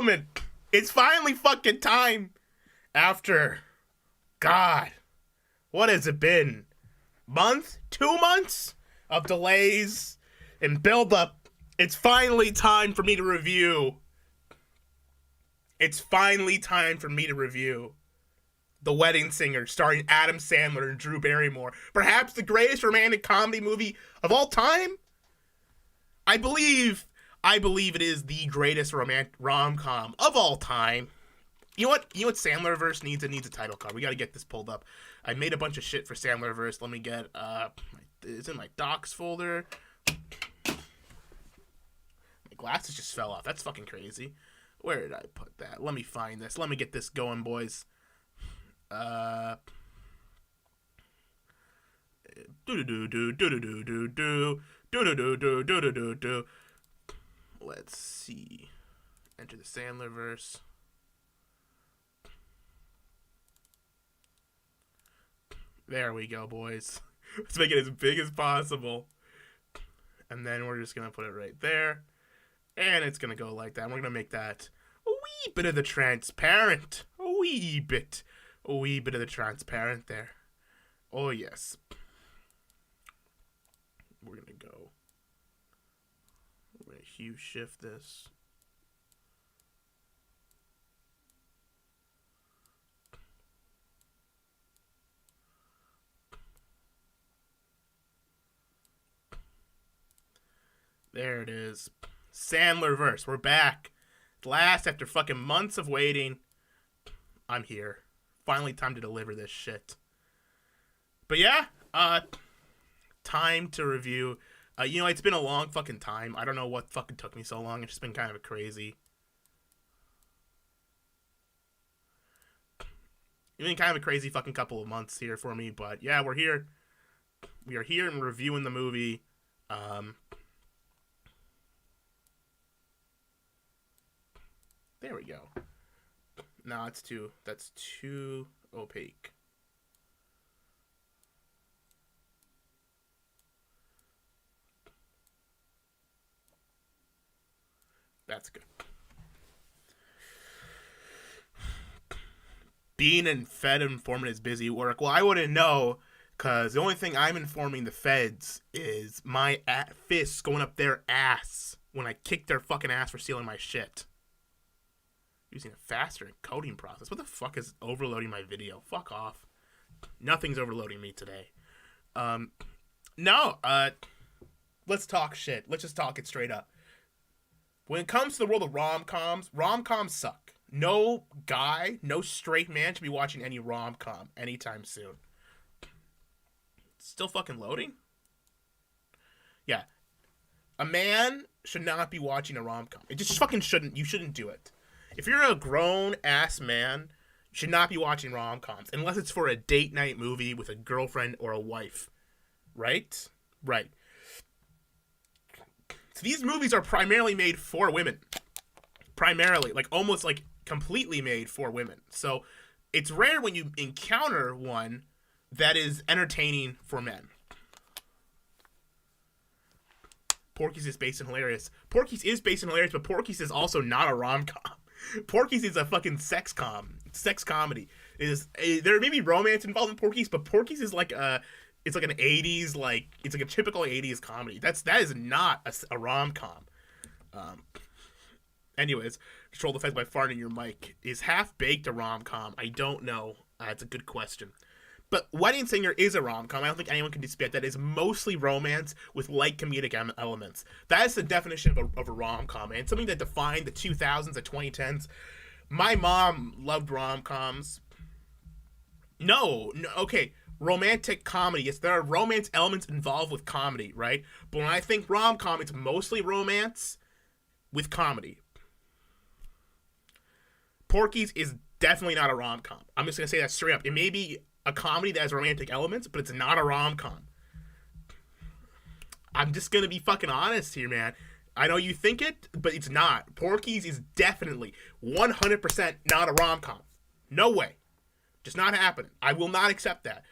gentlemen, it's finally fucking time. After, God, what has it been? Month? 2 months of delays and build-up. It's finally time for me to review. The Wedding Singer, starring Adam Sandler and Drew Barrymore. Perhaps the greatest romantic comedy movie of all time? I believe it is the greatest rom-com of all time. You know what Sandlerverse needs? It needs a title card. We gotta get this pulled up. I made a bunch of shit for Sandlerverse. Let me get, it's in my docs folder. My glasses just fell off. That's fucking crazy. Where did I put that? Let me find this. Let me get this going, boys. Let's see. Enter the Sandlerverse. There we go, boys. Let's make it as big as possible. And then we're just going to put it right there. And it's going to go like that. We're going to make that a wee bit of the transparent. A wee bit of the transparent there. Oh, yes. We're going to go. We're going to hue shift this. There it is. Sandlerverse. We're back. At last, after fucking months of waiting, I'm here. Finally time to deliver this shit. But yeah, time to review. It's been a long fucking time. I don't know what fucking took me so long. It's just been kind of crazy. It's been kind of a crazy fucking couple of months here for me. But yeah, we're here. We are here and reviewing the movie. There we go. No, that's too opaque. That's good. Being in Fed informant is busy work. Well, I wouldn't know, because the only thing I'm informing the feds is my fists going up their ass when I kick their fucking ass for stealing my shit. Using a faster encoding process. What the fuck is overloading my video? Fuck off. Nothing's overloading me today. Let's talk shit. Let's just talk it straight up. When it comes to the world of rom-coms suck. No guy, no straight man should be watching any rom-com anytime soon. Still fucking loading? Yeah. A man should not be watching a rom-com. It just fucking shouldn't. You shouldn't do it. If you're a grown-ass man, you should not be watching rom-coms, unless it's for a date night movie with a girlfriend or a wife. Right? Right. So these movies are primarily made for women. Primarily. Almost completely made for women. So it's rare when you encounter one that is entertaining for men. Porky's is based in Hilarious. Porky's is based in Hilarious, but Porky's is also not a rom-com. Porky's is a fucking sex comedy. There may be romance involved in Porky's, but Porky's is it's like an 80s, it's like a typical 80s comedy. That is not a rom-com. Anyways, Control the Feds by farting your mic. Is Half-Baked a rom-com? I don't know. That's a good question. But Wedding Singer is a rom-com. I don't think anyone can dispute that. It's mostly romance with light comedic elements. That is the definition of a rom-com, man. Something that defined the 2000s, the 2010s. My mom loved rom-coms. No, okay. Romantic comedy. Yes, there are romance elements involved with comedy, right? But when I think rom-com, it's mostly romance with comedy. Porky's is definitely not a rom-com. I'm just going to say that straight up. It may be a comedy that has romantic elements, but it's not a rom-com. I'm just gonna be fucking honest here, man. I know you think it, but it's not. Porky's is definitely 100% not a rom-com. No way. Just not happening. I will not accept that.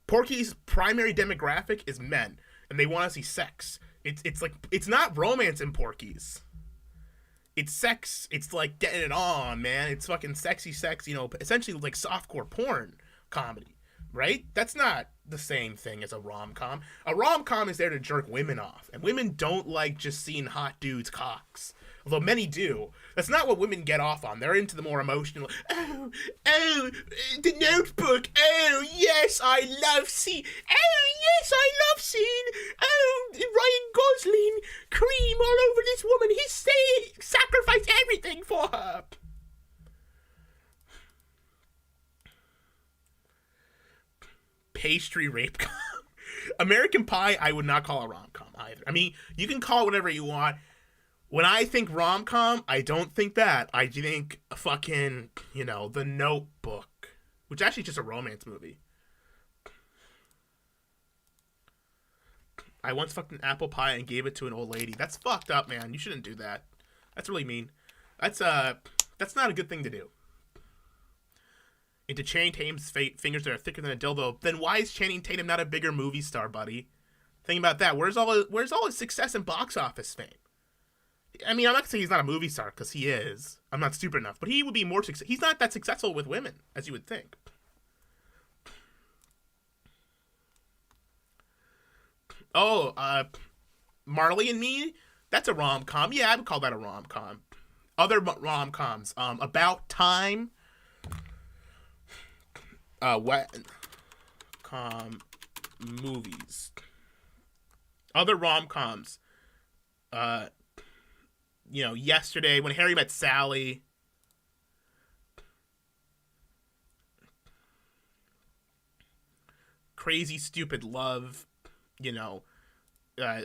Porky's primary demographic is men, and they want to see sex. It's not romance in Porky's. It's sex. It's like getting it on, man. It's fucking sexy sex, essentially like softcore porn comedy, right? That's not the same thing as a rom-com. A rom-com is there to jerk women off, and women don't like just seeing hot dudes' cocks. Although many do. That's not what women get off on. They're into the more emotional, the Notebook. Oh, yes, I love seeing. Oh, Ryan Gosling, cream all over this woman. He sacrificed everything for her. Pastry rape. American Pie, I would not call a rom-com either. I mean, you can call it whatever you want. When I think rom-com, I don't think that. I think fucking, The Notebook, which actually is just a romance movie. I once fucked an apple pie and gave it to an old lady. That's fucked up, man. You shouldn't do that. That's really mean. That's not a good thing to do. Into Channing Tatum's fingers that are thicker than a dildo. Then why is Channing Tatum not a bigger movie star, buddy? Think about that. Where's all his success and box office fame? I mean, I'm not saying he's not a movie star, because he is. I'm not stupid enough. But he would be more successful. He's not that successful with women, as you would think. Oh, Marley and Me? That's a rom-com. Yeah, I would call that a rom-com. Other rom-coms. About Time. Movies. Other rom-coms. Yesterday, When Harry Met Sally. Crazy Stupid Love. A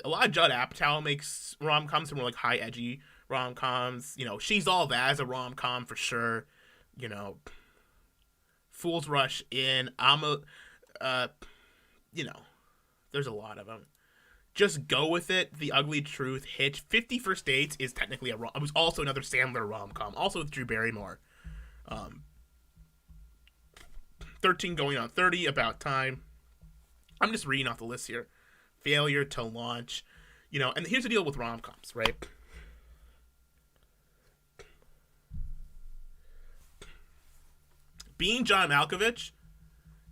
lot of Judd Apatow makes rom-coms, more like high edgy rom-coms. She's All That as a rom-com for sure. Fools Rush In. There's a lot of them. Just Go With It, The Ugly Truth, Hitch. 50 First Dates is technically it was also another Sandler rom-com, also with Drew Barrymore. 13 Going on 30, About Time. I'm just reading off the list here. Failure to Launch. And here's the deal with rom-coms, right? Being John Malkovich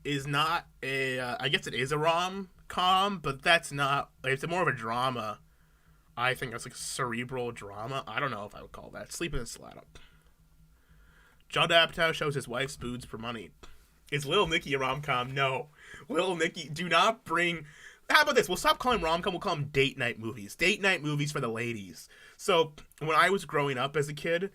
is not I guess it is a rom-com, but that's not, it's more of a drama. I think it's like cerebral drama. I don't know if I would call that. Sleeping in Slat Up. Judd Apatow shows his wife's boobs for money. Is Little Nicky a rom-com? No. Little Nicky, do not bring... How about this? We'll stop calling rom-com. We'll call them date night movies. Date night movies for the ladies. So, when I was growing up as a kid,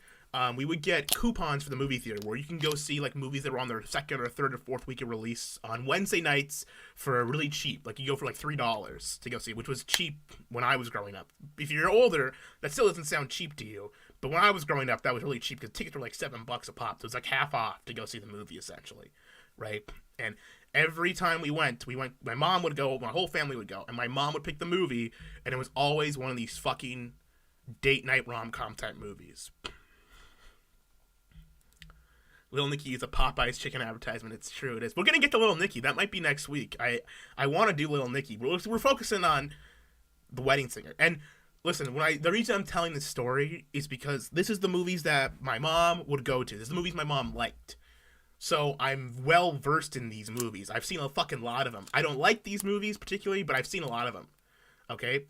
we would get coupons for the movie theater where you can go see like movies that were on their second or third or fourth week of release on Wednesday nights for really cheap. Like you go for like $3 to go see, which was cheap when I was growing up. If you're older, that still doesn't sound cheap to you. But when I was growing up, that was really cheap because tickets were like $7 a pop. So it was like half off to go see the movie essentially, right? And every time we went, my mom would go, my whole family would go, and my mom would pick the movie, and it was always one of these fucking date night rom-com type movies. Little Nicky is a Popeye's chicken advertisement. It's true, it is. We're gonna get to Little Nicky. That might be next week. I want to do Little Nicky. We're focusing on The Wedding Singer. And listen, the reason I'm telling this story is because this is the movies that my mom would go to. This is the movies my mom liked. So I'm well versed in these movies. I've seen a fucking lot of them. I don't like these movies particularly, but I've seen a lot of them. Okay?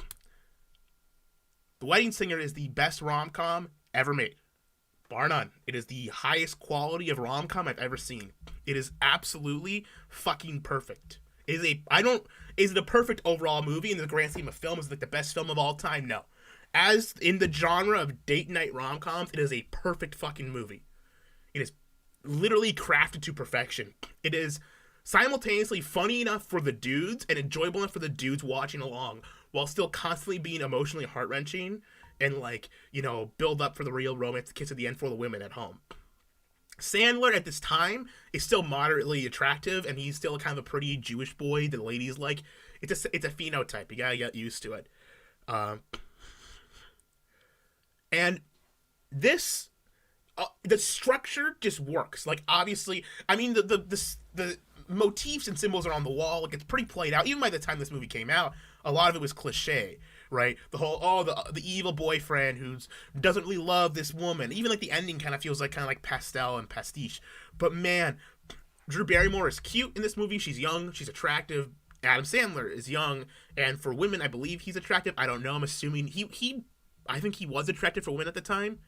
The Wedding Singer is the best rom-com ever made. Bar none. It is the highest quality of rom-com I've ever seen. It is absolutely fucking perfect. Is it a perfect overall movie in the grand scheme of film? Is it like the best film of all time? No. As in the genre of date night rom-coms, it is a perfect fucking movie. It is literally crafted to perfection. It is simultaneously funny enough for the dudes and enjoyable enough for the dudes watching along, while still constantly being emotionally heart-wrenching and build up for the real romantic kiss at the end for the women at home. Sandler at this time is still moderately attractive, and he's still kind of a pretty Jewish boy that the ladies like. It's a phenotype. You gotta get used to it. And this, the structure just works. Like, obviously, I mean, the motifs and symbols are on the wall. Like, it's pretty played out. Even by the time this movie came out, a lot of it was cliche, right? The whole the evil boyfriend who doesn't really love this woman. Even like the ending kind of feels like pastel and pastiche. But man, Drew Barrymore is cute in this movie. She's young, she's attractive. Adam Sandler is young, and for women, I believe he's attractive. I don't know. I'm assuming I think he was attractive for women at the time.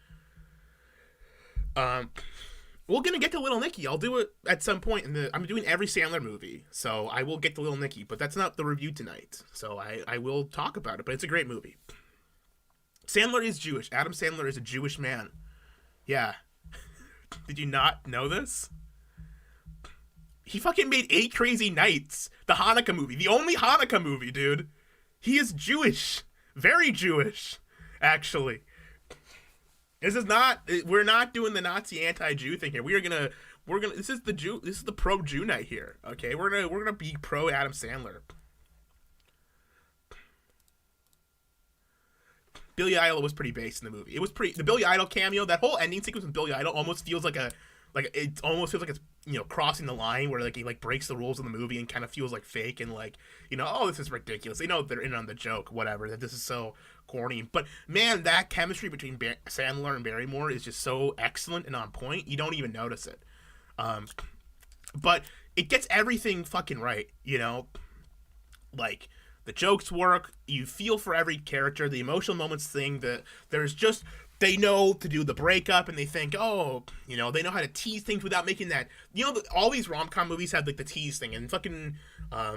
We're gonna get to Little Nicky. I'll do it at some point I'm doing every Sandler movie, so I will get to Little Nicky, but that's not the review tonight. So I will talk about it, but it's a great movie. Sandler is Jewish. Adam Sandler is a Jewish man. Yeah. Did you not know this? He fucking made 8 Crazy Nights, the Hanukkah movie, the only Hanukkah movie, dude. He is Jewish. Very Jewish, actually. We're not doing the Nazi anti-Jew thing here. This is the pro-Jew night here. Okay, we're gonna be pro Adam Sandler. Billy Idol was pretty base in the movie. The Billy Idol cameo, that whole ending sequence with Billy Idol almost feels like it's crossing the line where like he like breaks the rules of the movie and kind of feels like fake and like, oh, this is ridiculous. They know they're in on the joke, whatever, that this is so corny. But man, that chemistry between Sandler and Barrymore is just so excellent and on point. You don't even notice it. But it gets everything fucking right, like the jokes work. You feel for every character. The emotional moments thing. They know to do the breakup, and they think, they know how to tease things without making that. All these rom-com movies have like the tease thing, and fucking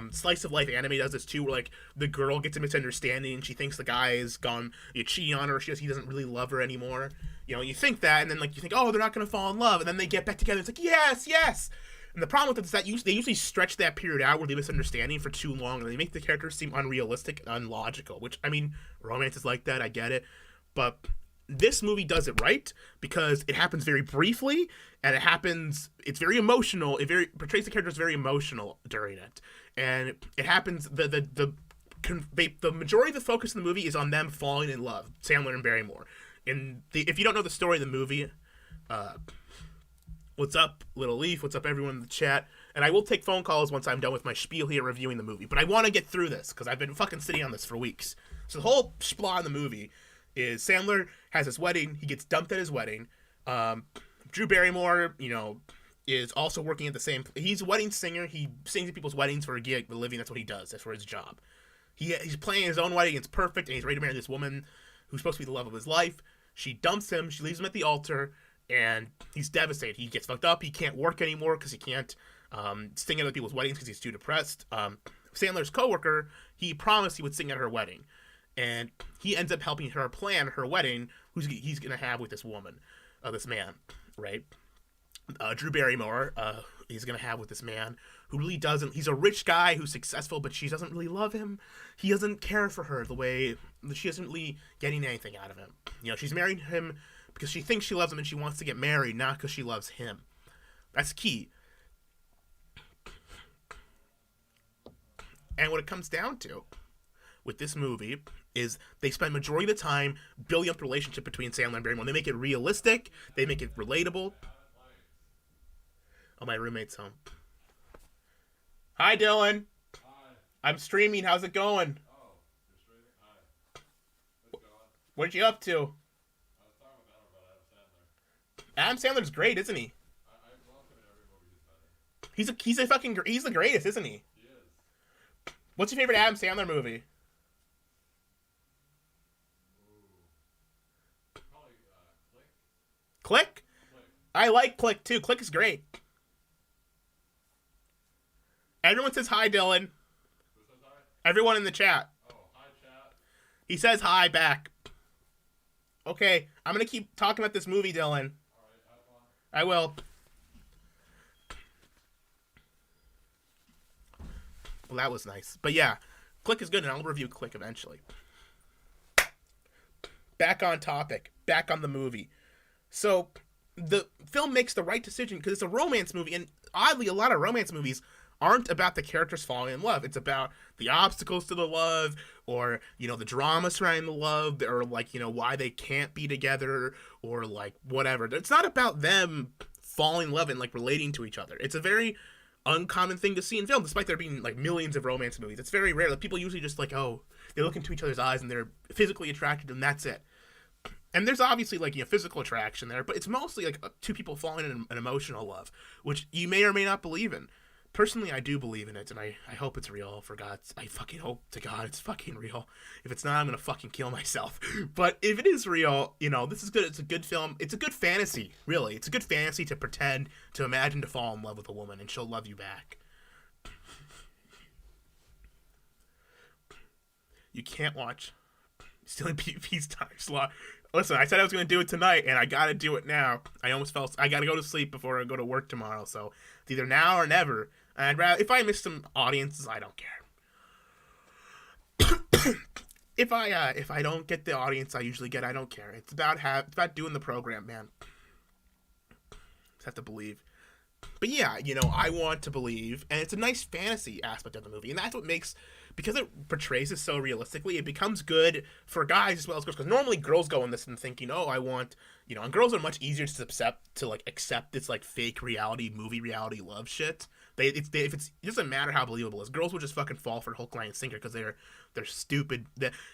Slice of Life anime does this too, where like the girl gets a misunderstanding, and she thinks the guy is gone, cheating on her, he doesn't really love her anymore. You think that, and then like you think, they're not gonna fall in love, and then they get back together. It's like yes. And the problem with it is that they usually stretch that period out where they misunderstanding for too long, and they make the characters seem unrealistic and unlogical. Which, I mean, romance is like that. I get it, but this movie does it right because it happens very briefly, and it's very emotional. It portrays the characters very emotional during it, and it happens. The majority of the focus in the movie is on them falling in love, Sandler and Barrymore. If you don't know the story of the movie, what's up, Little Leaf? What's up, everyone in the chat? And I will take phone calls once I'm done with my spiel here reviewing the movie. But I want to get through this because I've been fucking sitting on this for weeks. So the whole splat in the movie is Sandler has his wedding. He gets dumped at his wedding. Drew Barrymore, is also working at the same. He's a wedding singer. He sings at people's weddings for a gig, for a living. That's what he does. That's for his job. He's playing his own wedding. It's perfect, and he's ready to marry this woman who's supposed to be the love of his life. She dumps him. She leaves him at the altar, and he's devastated. He gets fucked up. He can't work anymore because he can't sing at other people's weddings because he's too depressed. Sandler's coworker, he promised he would sing at her wedding. And he ends up helping her plan her wedding, he's going to have with this woman, this man, right? Drew Barrymore, he's going to have with this man who really doesn't, he's a rich guy who's successful, but she doesn't really love him. He doesn't care for her the way, she isn't really getting anything out of him. She's marrying him because she thinks she loves him and she wants to get married, not because she loves him. That's key. And what it comes down to with this movie is they spend majority of the time building up the relationship between Sandler and Barrymore. They make it realistic. They make it relatable. Oh, my roommate's home. Hi, Dylan. Hi. I'm streaming. How's it going? Oh, you're streaming? Hi. What's going on? What are you up to? I was talking about Adam Sandler. Adam Sandler's great, isn't he? I love him in every movie he's been in. He's the greatest, isn't he? He is. What's your favorite Adam Sandler movie? Probably Click. Click? Click. I like Click, too. Click is great. Everyone says hi, Dylan. Who says hi? Everyone in the chat. Oh, hi, chat. He says hi back. Okay, I'm going to keep talking about this movie, Dylan. All right, have fun. I will. Well, that was nice. But yeah, Click is good, and I'll review Click eventually. Back on topic. Back on the movie. So, the film makes the right decision because it's a romance movie, and oddly, a lot of romance movies aren't about the characters falling in love. It's about the obstacles to the love, or, the drama surrounding the love, or, why they can't be together, or, whatever. It's not about them falling in love and, relating to each other. It's a very uncommon thing to see in film, despite there being like millions of romance movies. It's very rare. Like people usually just like, oh, they look into each other's eyes and they're physically attracted and that's it. And there's obviously like, you know, physical attraction there, but it's mostly like two people falling in an emotional love, which you may or may not believe in. Personally, I do believe in it, and I hope it's real. I fucking hope to God it's fucking real. If it's not, I'm gonna fucking kill myself. But if it is real, you know, this is good. It's a good film. It's a good fantasy, really. It's a good fantasy to pretend, to imagine to fall in love with a woman, and she'll love you back. You can't watch Stealing Peace Time Slot. Listen, I said I was going to do it tonight, and I got to do it now. I got to go to sleep before I go to work tomorrow, so it's either now or never. And I'd rather, if I miss some audiences, I don't care. If I don't get the audience I usually get, I don't care. It's about doing the program, man. Just have to believe. But yeah, you know, I want to believe, and it's a nice fantasy aspect of the movie, and that's what makes, because it portrays it so realistically, it becomes good for guys as well as girls. Because normally girls go in this and thinking, oh, I want, you know, and girls are much easier to accept this like fake movie reality love shit. It doesn't matter how believable it is. Girls will just fucking fall for hook, line, and sinker because they're stupid.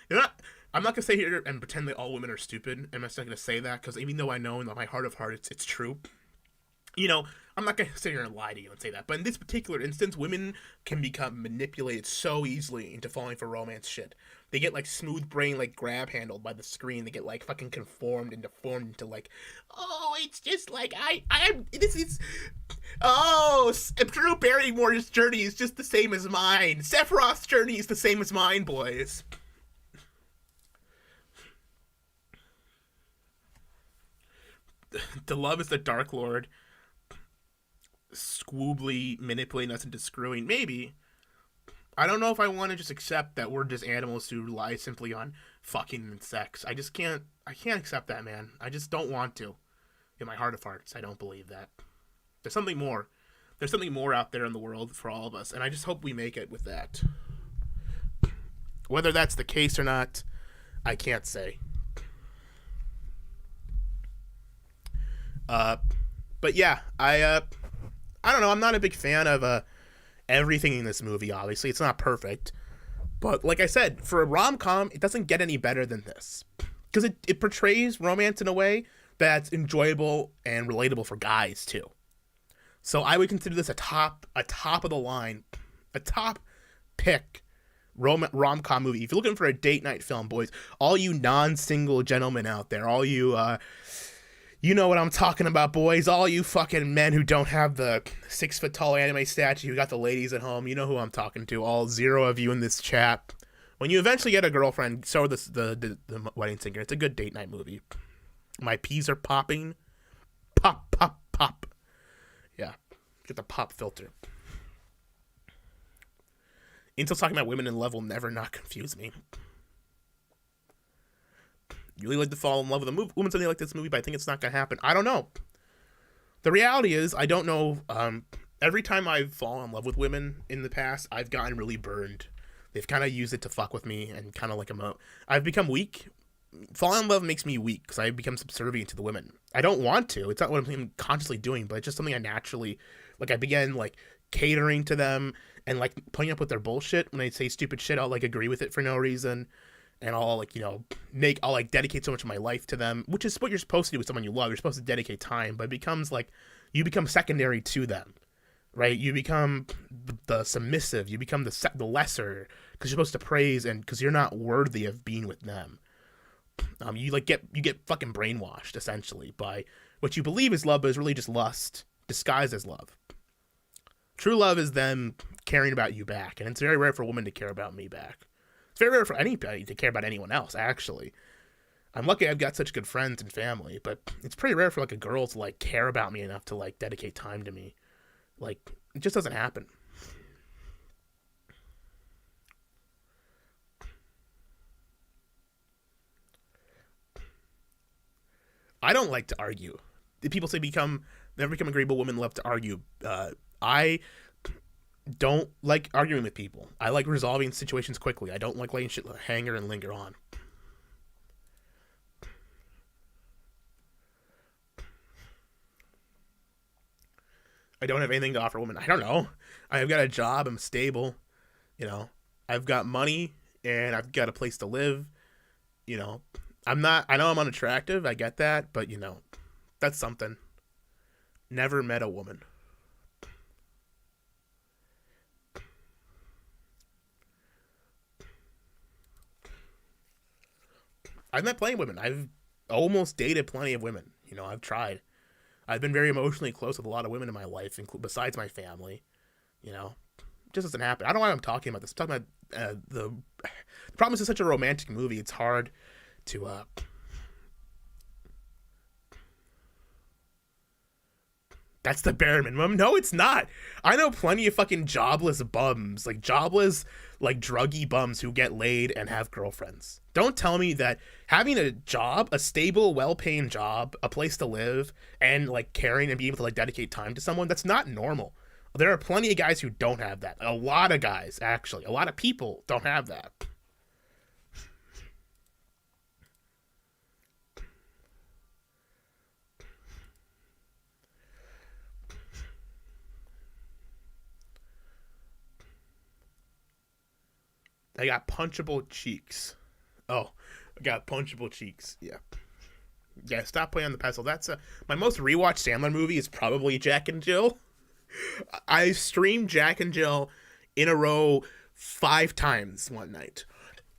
I'm not gonna say here and pretend that all women are stupid. I'm just not gonna say that because even though I know in my heart of hearts it's true. You know, I'm not going to sit here and lie to you and say that. But in this particular instance, women can become manipulated so easily into falling for romance shit. They get, like, smooth brain, like, grab handled by the screen. They get, like, fucking formed into, like, oh, it's just, like, Drew Barrymore's journey is just the same as mine. Sephiroth's journey is the same as mine, boys. The love is the Dark Lord. Squoobly manipulating us into screwing. Maybe. I don't know if I want to just accept that we're just animals who rely simply on fucking and sex. I can't accept that, man. I just don't want to. In my heart of hearts, I don't believe that. There's something more. There's something more out there in the world for all of us, and I just hope we make it with that. Whether that's the case or not, I can't say. But yeah, I don't know. I'm not a big fan of everything in this movie. Obviously, it's not perfect, but like I said, for a rom-com, it doesn't get any better than this because it portrays romance in a way that's enjoyable and relatable for guys too. So I would consider this a top of the line, a top pick rom-com movie. If you're looking for a date night film, boys, all you non-single gentlemen out there, all you you know what I'm talking about, boys. All you fucking men who don't have the 6-foot-tall anime statue who got the ladies at home, you know who I'm talking to. All 0 of you in this chat. When you eventually get a girlfriend, so the Wedding Singer. It's a good date night movie. My peas are popping. Pop, pop, pop. Yeah. Get the pop filter. Until talking about women in love will never not confuse me. You really like to fall in love with a woman something like this movie, but I think it's not going to happen. I don't know. The reality is, I don't know. Every time I've fallen in love with women in the past, I've gotten really burned. They've kind of used it to fuck with me and kind of like I've become weak. Falling in love makes me weak because I become subservient to the women. I don't want to. It's not what I'm consciously doing, but it's just something I naturally, like I began like catering to them and like putting up with their bullshit. When they say stupid shit, I'll like agree with it for no reason. And I'll like, you know, I'll like dedicate so much of my life to them, which is what you're supposed to do with someone you love. You're supposed to dedicate time, but it becomes like you become secondary to them, right? You become the submissive. You become the lesser because you're supposed to praise and because you're not worthy of being with them. You get fucking brainwashed essentially by what you believe is love, but is really just lust disguised as love. True love is them caring about you back, and it's very rare for a woman to care about me back. It's very rare for anybody to care about anyone else, actually. I'm lucky I've got such good friends and family, but it's pretty rare for, like, a girl to, like, care about me enough to, like, dedicate time to me. Like, it just doesn't happen. I don't like to argue. People say never become agreeable women love to argue. I don't like arguing with people. I like resolving situations quickly. I don't like letting shit hang and linger on. I don't have anything to offer women. I don't know. I've got a job. I'm stable. You know, I've got money and I've got a place to live. You know, I'm not. I know I'm unattractive. I get that, but you know, that's something. Never met a woman. I've met plenty of women. I've almost dated plenty of women. You know, I've tried. I've been very emotionally close with a lot of women in my life, besides my family. You know, it just doesn't happen. I don't know why I'm talking about this. I'm talking about the problem is it's such a romantic movie. It's hard to That's the bare minimum. No, it's not. I know plenty of fucking jobless bums, like jobless, like druggy bums who get laid and have girlfriends. Don't tell me that having a job, a stable, well-paying job, a place to live, and like caring and being able to like dedicate time to someone, that's not normal. There are plenty of guys who don't have that. A lot of guys, actually. A lot of people don't have that. I got punchable cheeks. Oh, I got punchable cheeks. Yeah. Yeah, stop playing on the pestle. That's my most rewatched Sandler movie is probably Jack and Jill. I streamed Jack and Jill in a row 5 times one night.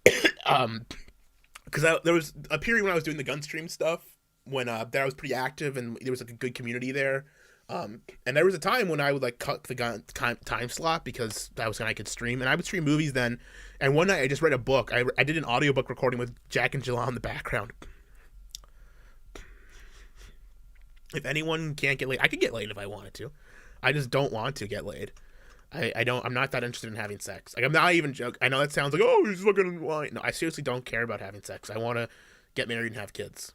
Because there was a period when I was doing the gun stream stuff when that I was pretty active and there was like a good community there. And there was a time when I would like cut the time slot because that was when I could stream, and I would stream movies then. And one night I just read a book. I did an audiobook recording with Jack and Jill on the background. If anyone can't get laid, I could get laid if I wanted to. I just don't want to get laid. I'm not that interested in having sex. Like, I'm not even joking. I know that sounds like, oh, he's fucking lying. No, I seriously don't care about having sex. I want to get married and have kids.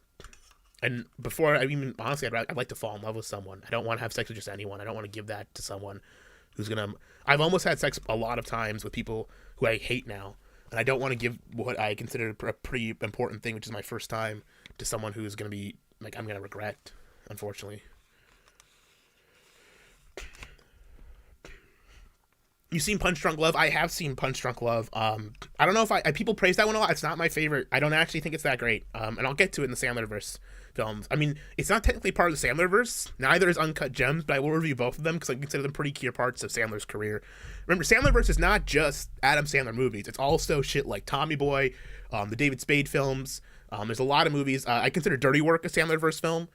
And before I even, honestly, I'd like to fall in love with someone. I don't want to have sex with just anyone. I don't want to give that to someone who's going to, I've almost had sex a lot of times with people who I hate now. And I don't want to give what I consider a pretty important thing, which is my first time, to someone who's going to be, like, I'm going to regret, unfortunately. You've seen Punch Drunk Love? I have seen Punch Drunk Love. I don't know if people praise that one a lot. It's not my favorite. I don't actually think it's that great. And I'll get to it in the Sandlerverse films. I mean, it's not technically part of the Sandlerverse. Neither is Uncut Gems, but I will review both of them because I consider them pretty key parts of Sandler's career. Remember, Sandlerverse is not just Adam Sandler movies. It's also shit like Tommy Boy, the David Spade films. There's a lot of movies. I consider Dirty Work a Sandlerverse film.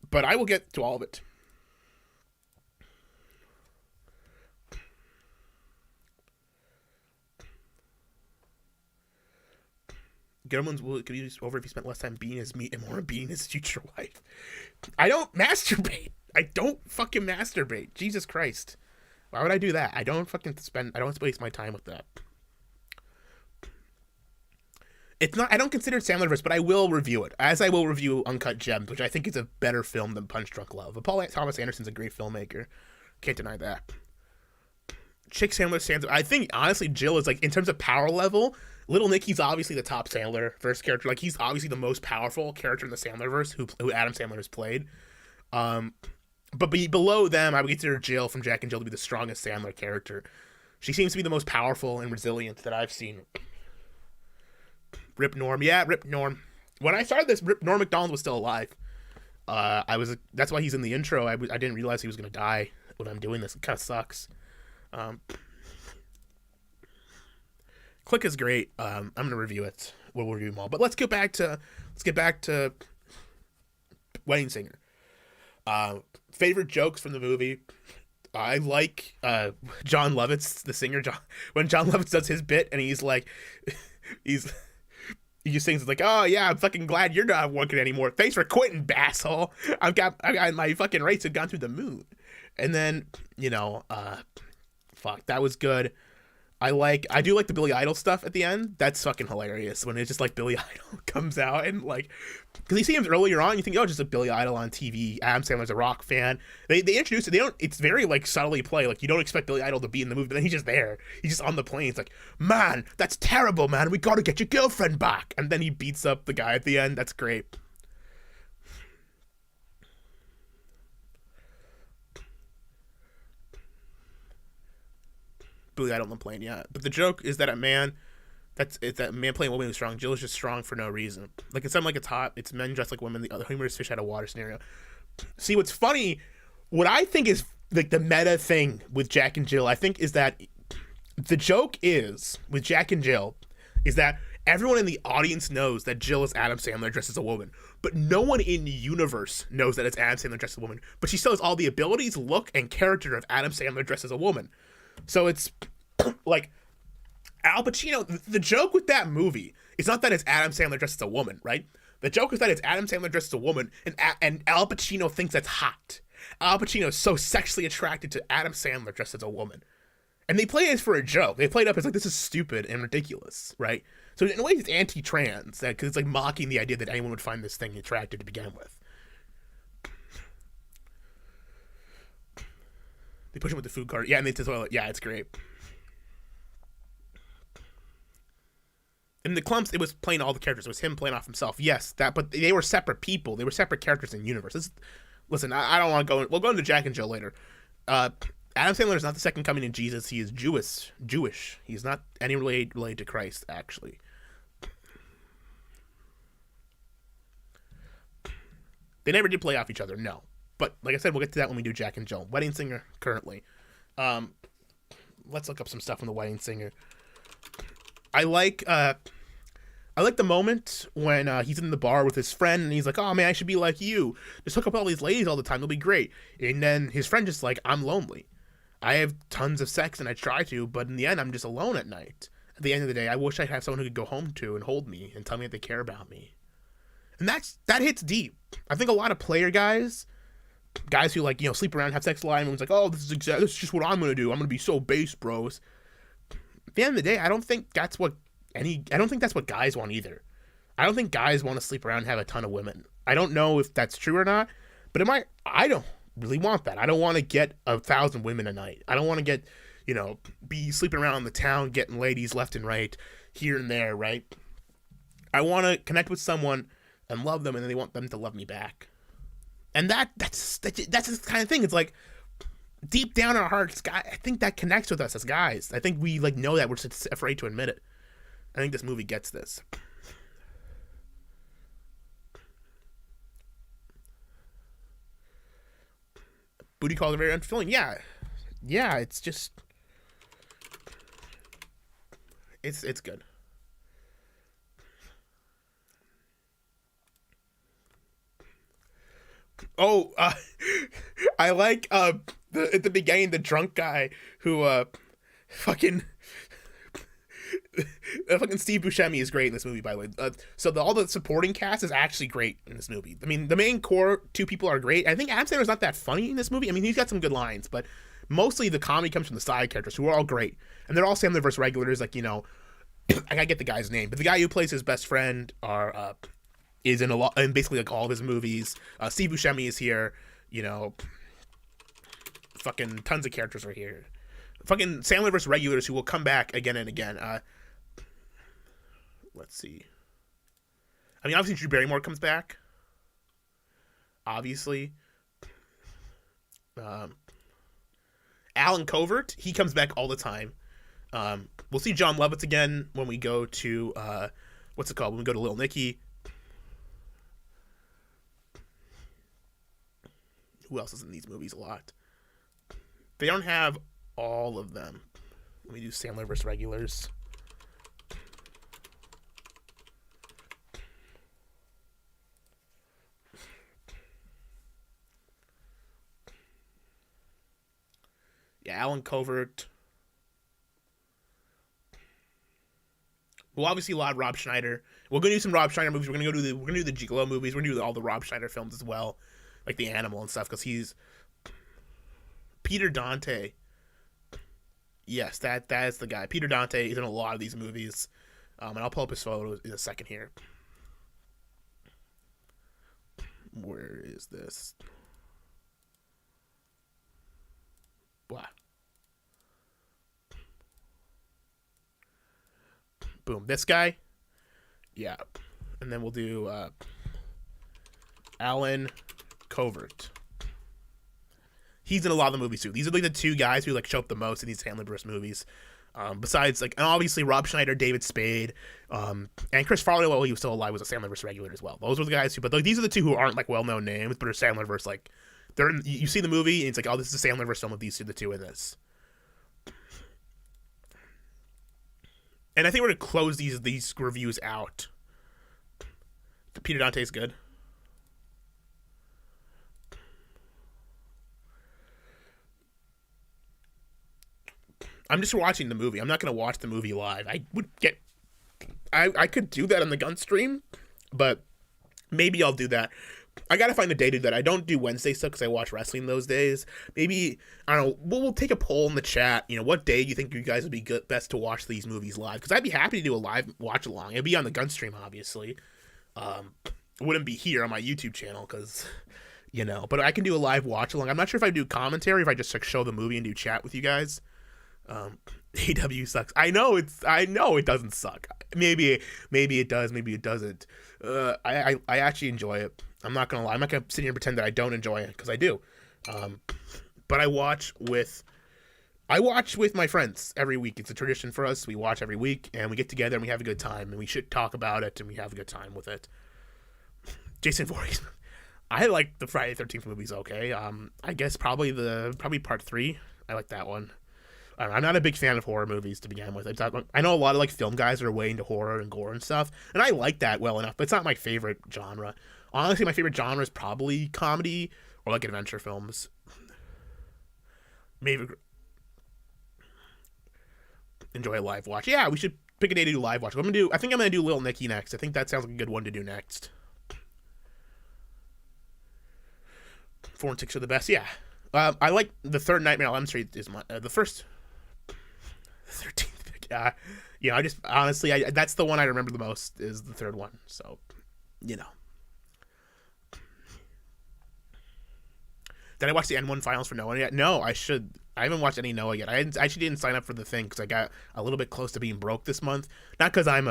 But I will get to all of it. Gentlemen's will could be over if he spent less time being his meat and more being his future wife. I don't masturbate. I don't fucking masturbate. Jesus Christ. Why would I do that? I don't waste my time with that. It's not, I don't consider it Sandlerverse, but I will review it. As I will review Uncut Gems, which I think is a better film than Punch Drunk Love. But Paul Thomas Anderson's a great filmmaker. Can't deny that. Chick Sandler stands, I think, honestly, Jill is, like, in terms of power level, Little Nicky's obviously the top Sandlerverse character. Like, he's obviously the most powerful character in the Sandlerverse who Adam Sandler has played. But below them, I would consider Jill from Jack and Jill to be the strongest Sandler character. She seems to be the most powerful and resilient that I've seen. Rip Norm. Yeah, Rip Norm. When I started this, Norm Macdonald was still alive. That's why he's in the intro. I didn't realize he was going to die when I'm doing this. It kind of sucks. Click is great. I'm gonna review it. We'll review them all. But let's get back to Wedding Singer. Favorite jokes from the movie. I like John Lovitz, the singer. When John Lovitz does his bit and he's like, he just sings like, "Oh yeah, I'm fucking glad you're not working anymore. Thanks for quitting, basshole. I got my fucking rates have gone through the moon." And then fuck, that was good. I do like the Billy Idol stuff at the end. That's fucking hilarious when it's just like Billy Idol comes out and like, because you see him earlier on, you think, oh, just a Billy Idol on TV. Adam Sandler's a rock fan. They introduce it. It's very like subtly play. Like you don't expect Billy Idol to be in the movie, but then he's just there. He's just on the plane. It's like, man, that's terrible, man. We got to get your girlfriend back. And then he beats up the guy at the end. That's great. Boo, I don't complain. Yeah, but the joke is that it's that man playing a woman who's strong. Jill is just strong for no reason. Like it's something like it's hot. It's men dressed like women. The other humorous fish out of water scenario. See, what's funny? What I think is like the meta thing with Jack and Jill, I think, is that the joke is with Jack and Jill is that everyone in the audience knows that Jill is Adam Sandler dressed as a woman, but no one in the universe knows that it's Adam Sandler dressed as a woman. But she still has all the abilities, look, and character of Adam Sandler dressed as a woman. So it's like Al Pacino. The joke with that movie is not that it's Adam Sandler dressed as a woman, right? The joke is that it's Adam Sandler dressed as a woman, and Al Pacino thinks that's hot. Al Pacino is so sexually attracted to Adam Sandler dressed as a woman. And they play it for a joke. They play it up as like, this is stupid and ridiculous, right? So in a way, it's anti-trans, because it's like mocking the idea that anyone would find this thing attractive to begin with. They push him with the food cart. Yeah, and they toilet. Yeah, it's great. In the Clumps, it was playing all the characters. It was him playing off himself. Yes, but they were separate people. They were separate characters in the universe. Listen, I don't want to go. We'll go into Jack and Jill later. Adam Sandler is not the second coming of Jesus. He is Jewish. He's not any related to Christ, actually. They never did play off each other, no. But like I said, we'll get to that when we do Jack and Jill. Wedding Singer, currently. Let's look up some stuff on the Wedding Singer. I like the moment when he's in the bar with his friend and he's like, oh man, I should be like you. Just hook up all these ladies all the time. They'll be great. And then his friend just like, I'm lonely. I have tons of sex and I try to, but in the end, I'm just alone at night. At the end of the day, I wish I'd have someone who could go home to and hold me and tell me that they care about me. And that hits deep. I think a lot of player guys who like, sleep around, have sex a lot, and everyone's like, oh, this is just what I'm going to do. I'm going to be so base, bros. At the end of the day, I don't think that's what guys want either. I don't think guys want to sleep around and have a ton of women. I don't know if that's true or not, but I don't really want that. I don't want to get 1,000 women a night. I don't want to get, be sleeping around the town, getting ladies left and right, here and there, right? I want to connect with someone and love them, and then they want them to love me back. And that's the kind of thing. It's like, deep down in our hearts, I think that connects with us as guys. I think we know that. We're just afraid to admit it. I think this movie gets this. Booty calls are very unfulfilling. Yeah, it's just, it's good. Oh, I like at the beginning, the drunk guy who fucking Steve Buscemi is great in this movie, by the way. So all the supporting cast is actually great in this movie. I mean, the main core two people are great. I think Adam Sandler's not that funny in this movie. I mean, he's got some good lines, but mostly the comedy comes from the side characters, who are all great, and they're all Sandlerverse regulars. Like, I gotta get the guy's name, but the guy who plays his best friend is in in basically like all of his movies. Steve Buscemi is here. Fucking tons of characters are here. Fucking Sandlerverse regulars who will come back again and again. Let's see. I mean, obviously Drew Barrymore comes back. Obviously. Alan Covert, he comes back all the time. We'll see John Lovitz again when we go to what's it called? When we go to Little Nicky. Who else is in these movies a lot? They don't have all of them. Let me do Sandlerverse regulars. Yeah, Alan Covert. We'll obviously a lot of Rob Schneider. We're gonna do some Rob Schneider movies. We're gonna do the Gigolo movies. We're gonna do all the Rob Schneider films as well, like The Animal and stuff, because he's Peter Dante. Yes, that is the guy. Peter Dante is in a lot of these movies, and I'll pull up his photo in a second here. Where is this? Blah. Boom. This guy. Yeah. And then we'll do Alan Covert. He's in a lot of the movies too. These are like the two guys who like show up the most in these Sandlerverse movies. Besides, like, and obviously Rob Schneider, David Spade, and Chris Farley, while he was still alive, was a Sandlerverse regular as well. Those were the guys who, but like, these are the two who aren't like well-known names, but are Sandlerverse. Like, they're in, you see the movie, and it's like, oh, this is a Sandlerverse film of these two, the two in this. And I think we're gonna close these reviews out. Peter Dante's good. I'm just watching the movie. I'm not gonna watch the movie live. I could do that on the gun stream, but maybe I'll do that. I gotta find a day to do that. I don't do Wednesday stuff because I watch wrestling those days. Maybe, I don't know, we'll take a poll in the chat. You know, what day do you think you guys would be best to watch these movies live? Because I'd be happy to do a live watch along. It'd be on the gun stream, obviously. It wouldn't be here on my YouTube channel because, you know, but I can do a live watch along. I'm not sure if I do commentary, if I just like show the movie and do chat with you guys. AW sucks. I know it doesn't suck. Maybe it does, maybe it doesn't. I actually enjoy it. I'm not gonna lie. I'm not gonna sit here and pretend that I don't enjoy it because I do. But I watch with my friends every week. It's a tradition for us. We watch every week and we get together and we have a good time and we should talk about it and we have a good time with it. Jason Voorhees. I like the Friday the 13th movies. Okay. I guess probably part 3. I like that one. I'm not a big fan of horror movies to begin with. I know a lot of like film guys are way into horror and gore and stuff, and I like that well enough, but it's not my favorite genre. Honestly, my favorite genre is probably comedy or like adventure films. Maybe enjoy a live watch. Yeah, we should pick a day to do live watch. I think I'm gonna do Little Nicky next. I think that sounds like a good one to do next. 4 and 6 are the best. Yeah, I like the third Nightmare on Elm Street is the first. 13th pick. Yeah, I just honestly, that's the one I remember the most is the third one. So, you know. Did I watch the N1 finals for Noah yet? No, I should. I haven't watched any Noah yet. I actually didn't sign up for the thing because I got a little bit close to being broke this month. Not because I'm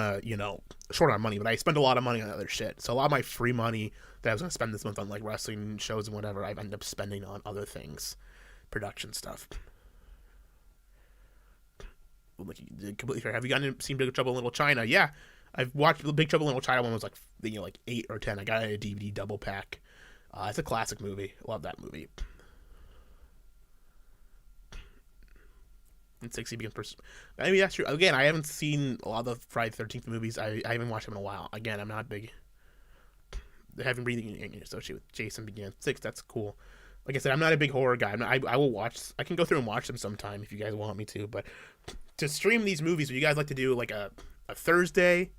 short on money, but I spent a lot of money on other shit. So a lot of my free money that I was gonna spend this month on like wrestling shows and whatever, I've ended up spending on other things, production stuff. Completely fair. Have you seen Big Trouble in Little China? Yeah, I've watched the Big Trouble in Little China one. Was like like 8 or 10. I got it a DVD double pack. It's a classic movie. Love that movie. And 60 begins first. Maybe that's true. Again, I haven't seen a lot of the Friday the 13th movies. I haven't watched them in a while. Again, I'm not big. Having breathing associated with Jason Begins 6. That's cool. Like I said, I'm not a big horror guy. I will watch. I can go through and watch them sometime if you guys want me to. But to stream these movies, would you guys like to do like a Thursday,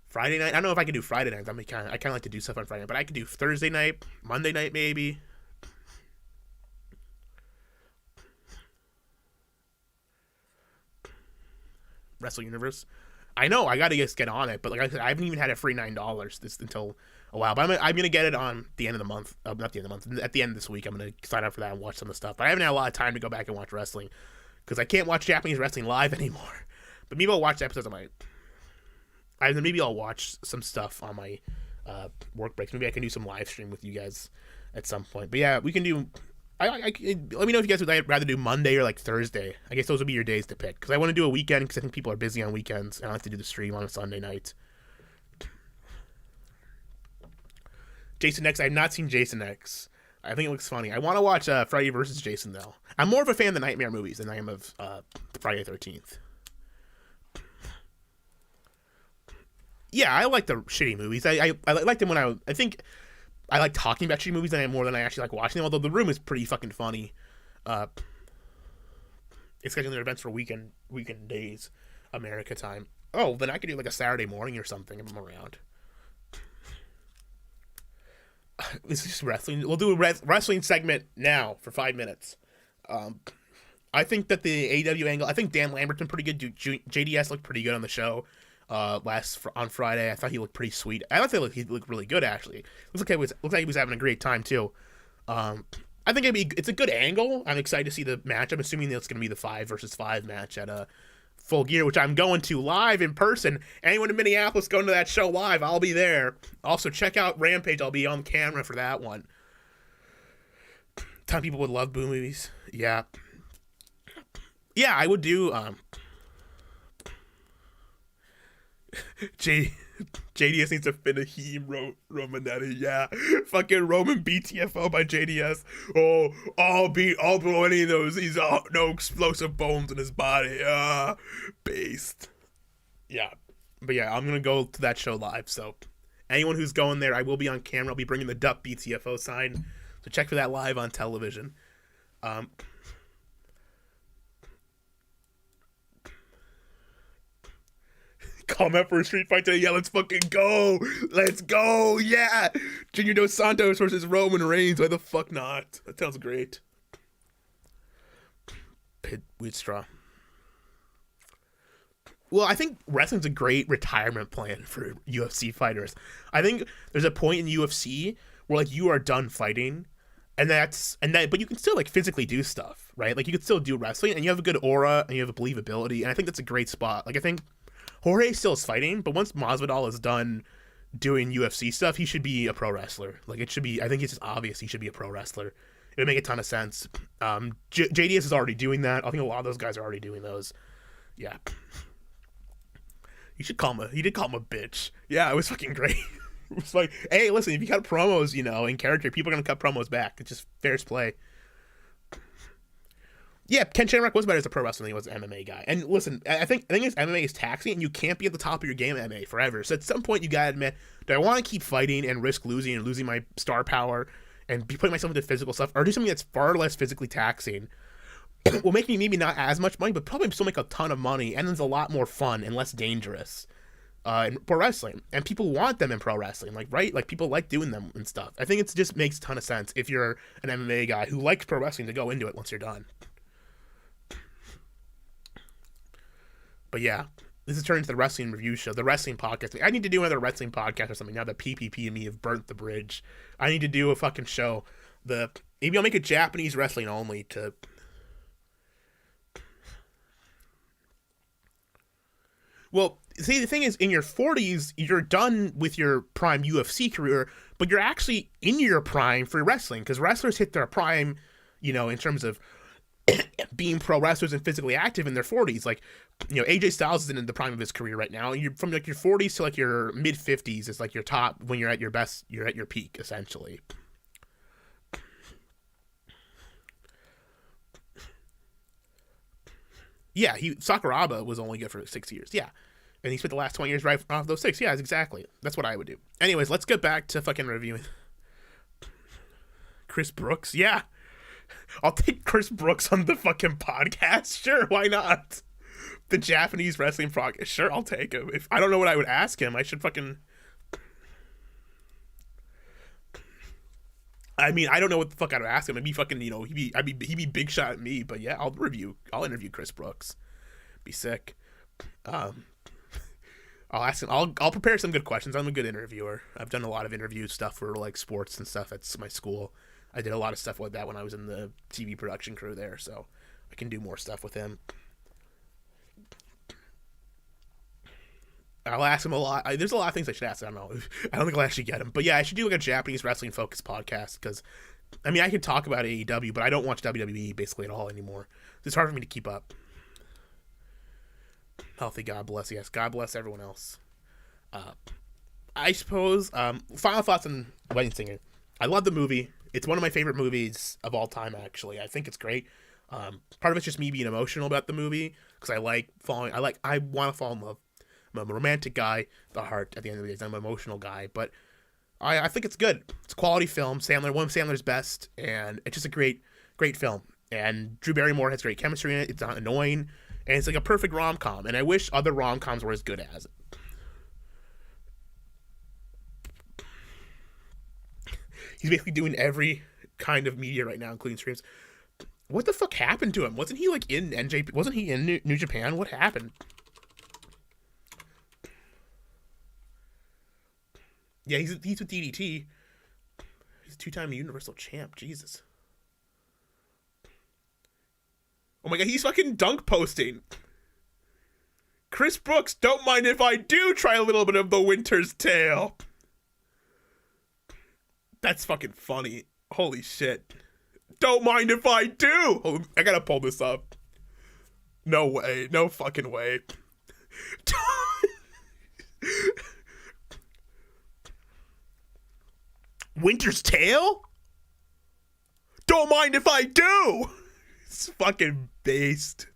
Friday night? I don't know if I can do Friday nights. I kind of like to do stuff on Friday night, but I could do Thursday night, Monday night maybe. Wrestle Universe. I know I gotta just get on it, but like I said, I haven't even had a free $9 until a while. But I'm gonna get it on the end of the month. Not the end of the month. At the end of this week, I'm gonna sign up for that and watch some of the stuff. But I haven't had a lot of time to go back and watch wrestling because I can't watch Japanese wrestling live anymore. But maybe I'll watch episodes on maybe I'll watch some stuff on my work breaks. Maybe I can do some live stream with you guys at some point. But yeah, we can do. Let me know if you guys would rather do Monday or like Thursday. I guess those would be your days to pick because I want to do a weekend because I think people are busy on weekends and I like to do the stream on a Sunday night. Jason X. I have not seen Jason X. I think it looks funny. I want to watch Freddy vs. Jason though. I'm more of a fan of the Nightmare movies than I am of Friday the 13th. Yeah, I like the shitty movies. I liked them when I think I like talking about shitty movies more than I actually like watching them. Although The Room is pretty fucking funny. It's scheduling their events for weekend days, America time. Oh, then I could do like a Saturday morning or something if I'm around. This is just wrestling. We'll do a wrestling segment now for 5 minutes. I think that the AW angle. I think Dan Lambert's been pretty good. JDS looked pretty good on the show. On Friday, I thought he looked pretty sweet. I thought he looked really good actually. Looks like he was having a great time too. I think it's a good angle. I'm excited to see the match. I'm assuming that it's going to be the 5 versus 5 match at Full Gear, which I'm going to live in person. Anyone in Minneapolis going to that show live, I'll be there. Also, check out Rampage. I'll be on camera for that one. ton of people would love Boo movies. Yeah. Yeah, I would do J JDS needs to fin a heme Romanetti. Yeah, fucking Roman BTFO by JDS. Oh, I'll blow any of those. He's no explosive bones in his body. Based. Yeah, but yeah, I'm gonna go to that show live. So anyone who's going there, I will be on camera. I'll be bringing the Duck BTFO sign. So check for that live on television. Comment for a street fight today. Yeah, let's fucking go. Let's go. Yeah. Junior Dos Santos versus Roman Reigns. Why the fuck not? That sounds great. Pit wheat straw. Well, I think wrestling's a great retirement plan for UFC fighters. I think there's a point in UFC where like you are done fighting, but you can still like physically do stuff, right? Like you can still do wrestling, and you have a good aura and you have a believability, and I think that's a great spot. Like I think Jorge still is fighting, but once Masvidal is done doing UFC stuff, he should be a pro wrestler. Like it should be. I think it's just obvious he should be a pro wrestler. It would make a ton of sense. JDS is already doing that. I think a lot of those guys are already doing those. Yeah. You should call him he did call him a bitch. Yeah, it was fucking great. It was like, hey, listen, if you cut promos, in character, people are going to cut promos back. It's just fair play. Yeah, Ken Shamrock was better as a pro wrestler than he was an MMA guy. And listen, I think MMA is taxing, and you can't be at the top of your game at MMA forever. So at some point, you gotta admit, do I want to keep fighting and risk losing my star power and be putting myself into physical stuff, or do something that's far less physically taxing? Will make me maybe not as much money, but probably still make a ton of money, and it's a lot more fun and less dangerous in pro wrestling. And people want them in pro wrestling, right? Like people like doing them and stuff. I think it just makes a ton of sense if you're an MMA guy who likes pro wrestling to go into it once you're done. But yeah, this is turning to the wrestling review show, the wrestling podcast. I need to do another wrestling podcast or something now that PPP and me have burnt the bridge. I need to do a fucking show. Maybe I'll make it Japanese wrestling only to. Well, see, the thing is, in your 40s, you're done with your prime UFC career, but you're actually in your prime for wrestling, because wrestlers hit their prime, in terms of being pro wrestlers and physically active in their 40s. Like, AJ Styles is in the prime of his career right now. You're from like your 40s to like your mid 50s is like your top, when you're at your best, you're at your peak, essentially. Yeah, Sakuraba was only good for 6 years. Yeah. And he spent the last 20 years right off those 6. Yeah, exactly. That's what I would do. Anyways, let's get back to fucking reviewing. Chris Brooks? Yeah. I'll take Chris Brooks on the fucking podcast. Sure, why not? The Japanese wrestling podcast. Sure, I'll take him. If I don't know what I would ask him, I should fucking. I mean, I don't know what the fuck I'd ask him. I'd be fucking, he'd be big shot at me. But yeah, I'll interview Chris Brooks. Be sick. I'll ask him. I'll prepare some good questions. I'm a good interviewer. I've done a lot of interview stuff for like sports and stuff at my school. I did a lot of stuff like that when I was in the TV production crew there, so I can do more stuff with him. I'll ask him a lot. There's a lot of things I should ask. I don't know. I don't think I'll actually get him. But yeah, I should do like a Japanese wrestling focused podcast, because, I mean, I could talk about AEW, but I don't watch WWE basically at all anymore. It's hard for me to keep up. Healthy, God bless. Yes, God bless everyone else. I suppose, final thoughts on Wedding Singer. I love the movie. It's one of my favorite movies of all time, actually. I think it's great. Part of it's just me being emotional about the movie, because I want to fall in love. I'm a romantic guy, the heart, at the end of the day. I'm an emotional guy, but I think it's good. It's a quality film. One of Sandler's best, and it's just a great, great film. And Drew Barrymore has great chemistry in it. It's not annoying, and it's like a perfect rom-com, and I wish other rom-coms were as good as it. He's basically doing every kind of media right now, including streams. What the fuck happened to him? Wasn't he like in NJP? Wasn't he in New Japan? What happened? Yeah, he's with DDT. He's a 2-time Universal Champ. Jesus. Oh my god, he's fucking dunk posting. Chris Brooks, don't mind if I do try a little bit of the Winter's Tale. That's fucking funny. Holy shit. Don't mind if I do. Oh, I gotta pull this up. No way. No fucking way. Winter's Tale? Don't mind if I do. It's fucking based.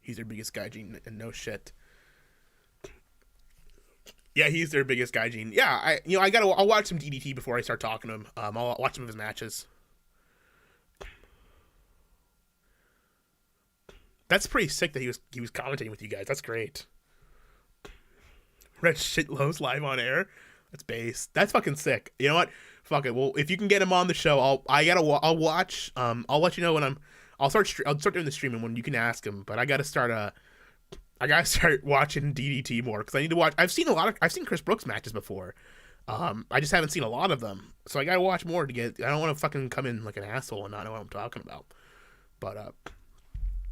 He's their biggest gaijin, and no shit. Yeah, he's their biggest gaijin. Yeah, I'll watch some DDT before I start talking to him. I'll watch some of his matches. That's pretty sick that he was commentating with you guys. That's great. Red Shitlows live on air. That's base. That's fucking sick. You know what? Fuck it. Well, if you can get him on the show, I'll watch. I'll let you know when I'll start doing the streaming when you can ask him. But I gotta start watching DDT more because I need to watch. I've seen Chris Brooks matches before. I just haven't seen a lot of them, so I gotta watch more to get. I don't want to fucking come in like an asshole and not know what I'm talking about. But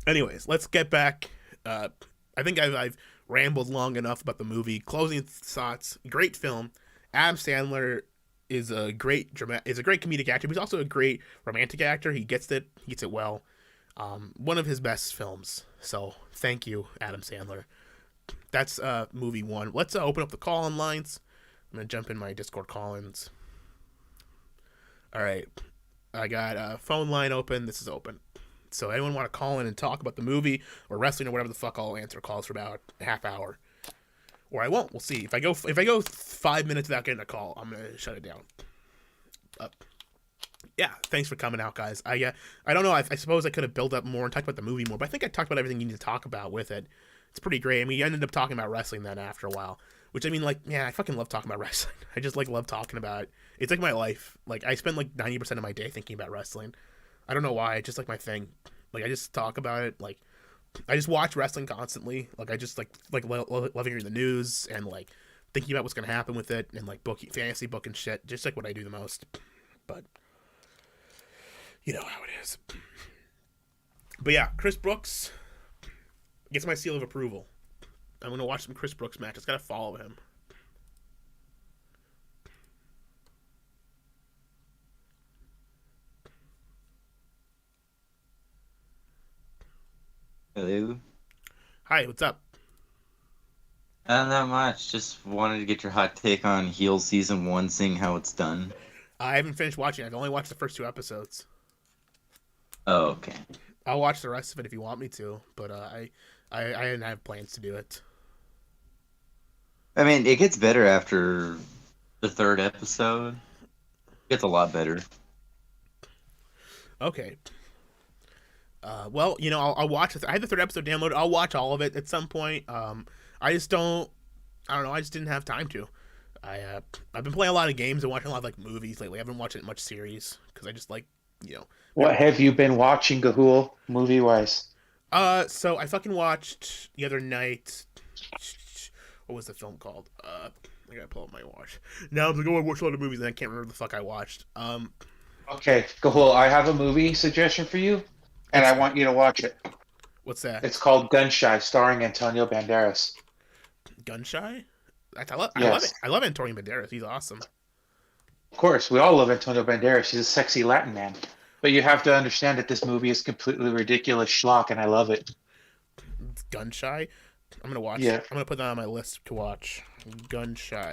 anyways, let's get back. I think I've rambled long enough about the movie. Closing thoughts. Great film. Adam Sandler is a great comedic actor, but he's also a great romantic actor. He gets it. He gets it well. One of his best films. So thank you, Adam Sandler. That's movie one. Let's open up the call-in lines. I'm gonna jump in my Discord call-ins. All right, I got a phone line open. This is open. So anyone want to call in and talk about the movie or wrestling or whatever the fuck, I'll answer calls for about a half hour, or I won't. We'll see. If I go 5 minutes without getting a call, I'm gonna shut it down. Yeah, thanks for coming out, guys. I don't know. I suppose I could have built up more and talked about the movie more, but I think I talked about everything you need to talk about with it. It's pretty great. I mean, you ended up talking about wrestling then after a while, which I mean, like, yeah, I fucking love talking about wrestling. I just love talking about it. It's like my life. Like, I spend like 90% of my day thinking about wrestling. I don't know why. It's just like my thing. Like, I just talk about it. Like, I just watch wrestling constantly. Like, I just love hearing the news and like thinking about what's gonna happen with it and like fantasy booking shit. Just like what I do the most. But you know how it is. But yeah, Chris Brooks gets my seal of approval. I'm gonna watch some Chris Brooks matches. Gotta follow him. Hello. Hi, what's up? Not much. Just wanted to get your hot take on Heel Season 1, seeing how it's done. I haven't finished watching. I've only watched the first 2 episodes. Oh, okay. I'll watch the rest of it if you want me to, but I didn't have plans to do it. I mean, it gets better after the 3rd episode. It gets a lot better. Okay. Well, you know, I'll watch it. I had the 3rd episode downloaded. I'll watch all of it at some point. I just don't know. I just didn't have time to. I've been playing a lot of games and watching a lot of like movies lately. I haven't watched much series because I just like, you know. What have you been watching, Gahul, movie-wise? So I fucking watched the other night. What was the film called? I gotta pull up my watch. Now I'm like, oh, I watched a lot of movies and I can't remember the fuck I watched. Okay, Gahul, I have a movie suggestion for you, and I want you to watch it. What's that? It's called Gunshy, starring Antonio Banderas. Gunshy? I love Yes. it. I love Antonio Banderas. He's awesome. Of course, we all love Antonio Banderas. He's a sexy Latin man. But you have to understand that this movie is completely ridiculous schlock, and I love it. Gunshy? I'm gonna watch Yeah. it. I'm gonna put that on my list to watch. Gunshy.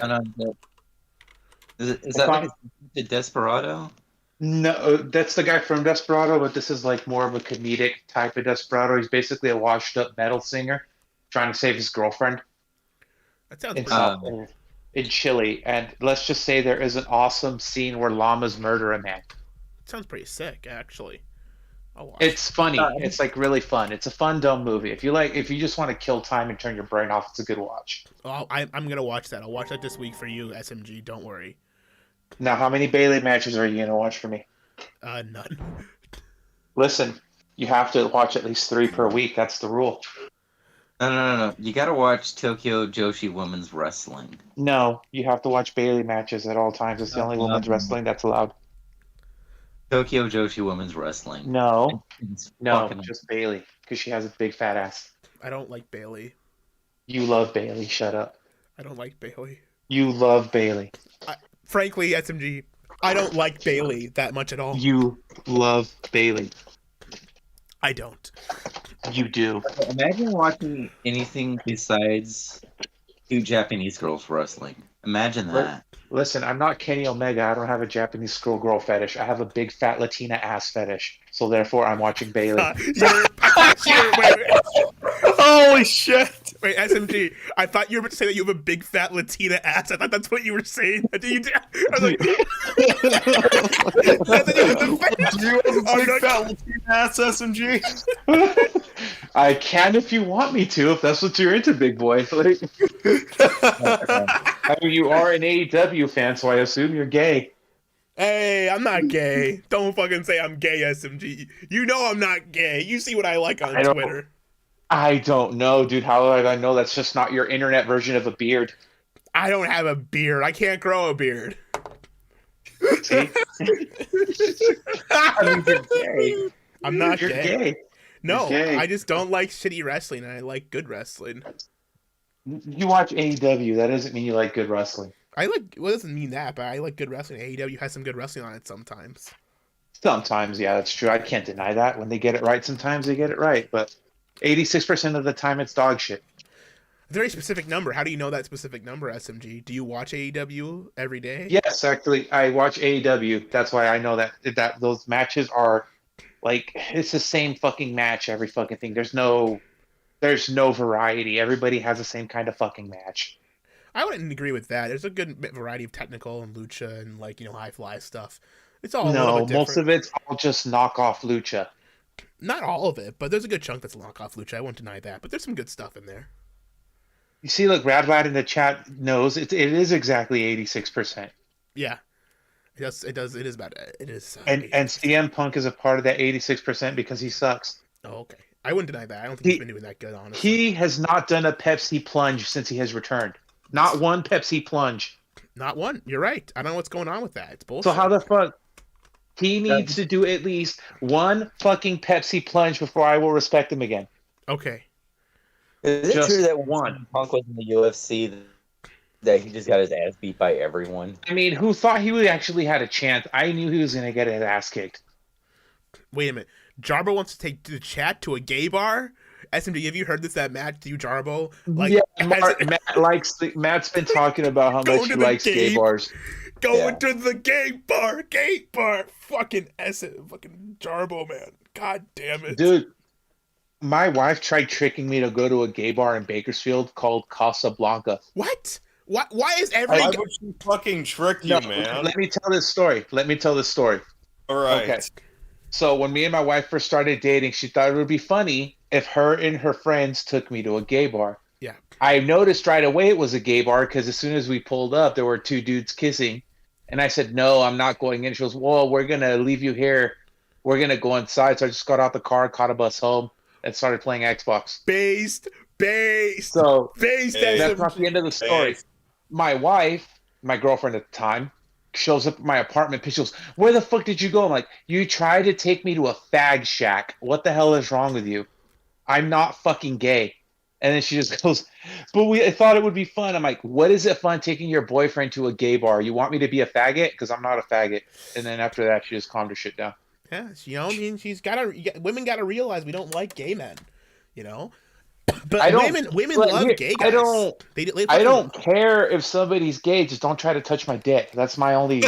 Is that like a Desperado? No, that's the guy from Desperado, but this is like more of a comedic type of Desperado. He's basically a washed-up metal singer trying to save his girlfriend That sounds in, pretty in Chile. And let's just say there is an awesome scene where llamas murder a man. sounds pretty sick, actually. I'll watch It's funny. It's like really fun. It's a fun, dumb movie. If you just want to kill time and turn your brain off, it's a good watch. I'm gonna watch that. I'll watch that this week for you, SMG. Don't worry. Now, how many Bailey matches are you going to watch for me? None. Listen, you have to watch at least 3 per week. That's the rule. No. You gotta watch Tokyo Joshi Women's Wrestling. No, you have to watch Bailey matches at all times. It's the only women's wrestling that's allowed. Tokyo Joshi Women's Wrestling. No, It's no, fucking- just Bailey, because she has a big fat ass. I don't like Bailey. You love Bailey. Shut up. I don't like Bailey. You love Bailey. Frankly, SMG, I don't like Bailey that much at all. You love Bailey. I don't. You do. Imagine watching anything besides two Japanese girls wrestling. Imagine that. Listen, I'm not Kenny Omega. I don't have a Japanese girl fetish. I have a big fat Latina ass fetish. So therefore, I'm watching Bailey. Holy shit! Wait, SMG. I thought you were about to say that you have a big fat Latina ass. I thought that's what you were saying. I was like, Do you have a big fat Latina ass, SMG? I can if you want me to, if that's what you're into, big boy. Like, I mean, you are an AEW fan, so I assume you're gay. hey, I'm not gay. Don't fucking say I'm gay, SMG. You know I'm not gay. You see what I like on Twitter. I don't know, dude. How would I know that's just not your internet version of a beard? I don't have a beard. I can't grow a beard. See? I mean, you're gay. I'm not You're gay. No, You're gay. I just don't like shitty wrestling, and I like good wrestling. You watch AEW. That doesn't mean you like good wrestling. Well, it doesn't mean that, but I like good wrestling. AEW has some good wrestling on it sometimes. Sometimes, yeah, that's true. I can't deny that. When they get it right, sometimes they get it right. But 86% of the time, it's dog shit. It's a very specific number. How do you know that specific number, SMG? Do you watch AEW every day? Yes, actually, I watch AEW. That's why I know that those matches are like it's the same fucking match every fucking thing. There's no variety. Everybody has the same kind of fucking match. I wouldn't agree with that. There's a good variety of technical and lucha and high fly stuff. It's all a little bit different. Most of it's all just knockoff lucha. Not all of it, but there's a good chunk that's knockoff lucha. I won't deny that, but there's some good stuff in there. You see, look, Rad Lad in the chat knows it is exactly 86%. Yeah, it does. It is about it is. And CM Punk is a part of that 86% because he sucks. Oh, okay. I wouldn't deny that. I don't think he's been doing that good, honestly. He has not done a Pepsi plunge since he has returned. Not one Pepsi plunge. Not one. You're right. I don't know what's going on with that. It's bullshit. So how the fuck? He needs to do at least one fucking Pepsi plunge before I will respect him again. Okay. Is it Just true that when one. Punk was in the UFC that he just got his ass beat by everyone? I mean, who thought he would actually had a chance? I knew he was going to get his ass kicked. Wait a minute. Jarbo wants to take the chat to a gay bar? SMD, have you heard this? That Matt, do you Jarbo? Matt's been talking about how much he likes gay bars. Going to the gay bar. Fucking Jarbo, man. God damn it. Dude, my wife tried tricking me to go to a gay bar in Bakersfield called Casablanca. What? Why is every... Why would she fucking trick you, man? Let me tell this story. All right. Okay. So when me and my wife first started dating, she thought it would be funny if her and her friends took me to a gay bar. Yeah. I noticed right away it was a gay bar because as soon as we pulled up, there were two dudes kissing. And I said, no, I'm not going in. She goes, well, we're going to leave you here. We're going to go inside. So I just got out the car, caught a bus home, and started playing Xbox. Based. So Based. that's not the end of the story. My wife, my girlfriend at the time, shows up at my apartment. She goes, where the fuck did you go? I'm like, you tried to take me to a fag shack. What the hell is wrong with you? I'm not fucking gay. And then she just goes, but I thought it would be fun. I'm like, what is it fun taking your boyfriend to a gay bar? You want me to be a faggot? Because I'm not a faggot. And then after that, she just calmed her shit down. Yeah, women got to realize we don't like gay men, you know? But women love gay guys. I don't care if somebody's gay. Just don't try to touch my dick. That's my only...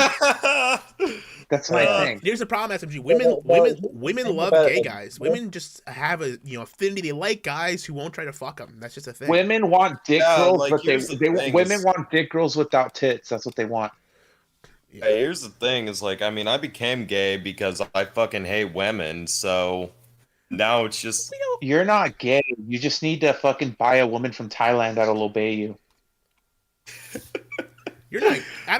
That's my thing. Here's the problem, SMG. Women love gay guys. Women just have a affinity. They like guys who won't try to fuck them. That's just a thing. Women want dick girls, but women want dick girls without tits. That's what they want. Yeah. Hey, here's the thing: is I became gay because I fucking hate women. So now it's just you're not gay. You just need to fucking buy a woman from Thailand that'll obey you. You're not. I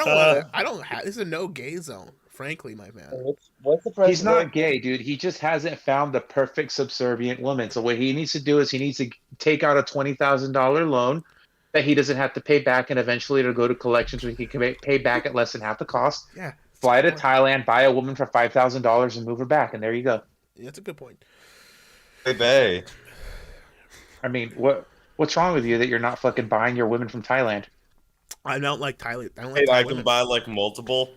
don't have. This is a no gay zone. Frankly, my man. What's the He's not gay, dude. He just hasn't found the perfect subservient woman. So what he needs to do is he needs to take out a $20,000 loan that he doesn't have to pay back, and eventually it'll go to collections where he can pay back at less than half the cost. Yeah. Fly to Thailand, buy a woman for $5,000, and move her back, and there you go. Yeah, that's a good point. Hey, bae. I mean, what's wrong with you that you're not fucking buying your women from Thailand? I don't like Thai. I don't like Hey, Thai I can women. buy like multiple.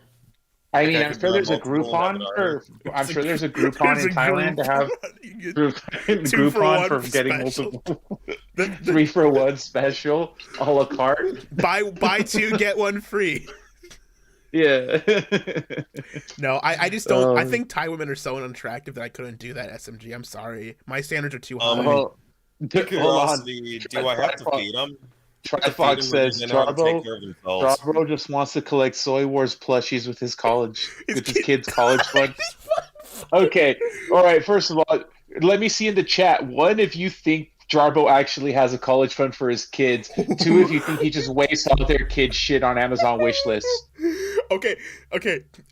I Like, mean, I I'm could sure buy there's a multiple and have it Groupon already. for. I'm sure there's a There's Groupon in a Thailand to have Groupon. You get two for Groupon one for getting special. multiple The 3-for-1 special a la carte. buy two get one free. Yeah. No, I just don't. I think Thai women are so unattractive that I couldn't do that. SMG. I'm sorry. My standards are too high. Well, Out of hold on. curiosity, do I have to feed them? Trifox says They know how to take Jarbo care of themselves. Jarbo just wants to collect Soy Wars plushies with his His kids' college fund. Okay, all right. First of all, let me see in the chat. One, if you think Jarbo actually has a college fund for his kids. Two, if you think he just wastes all their kids' shit on Amazon wish lists. Okay,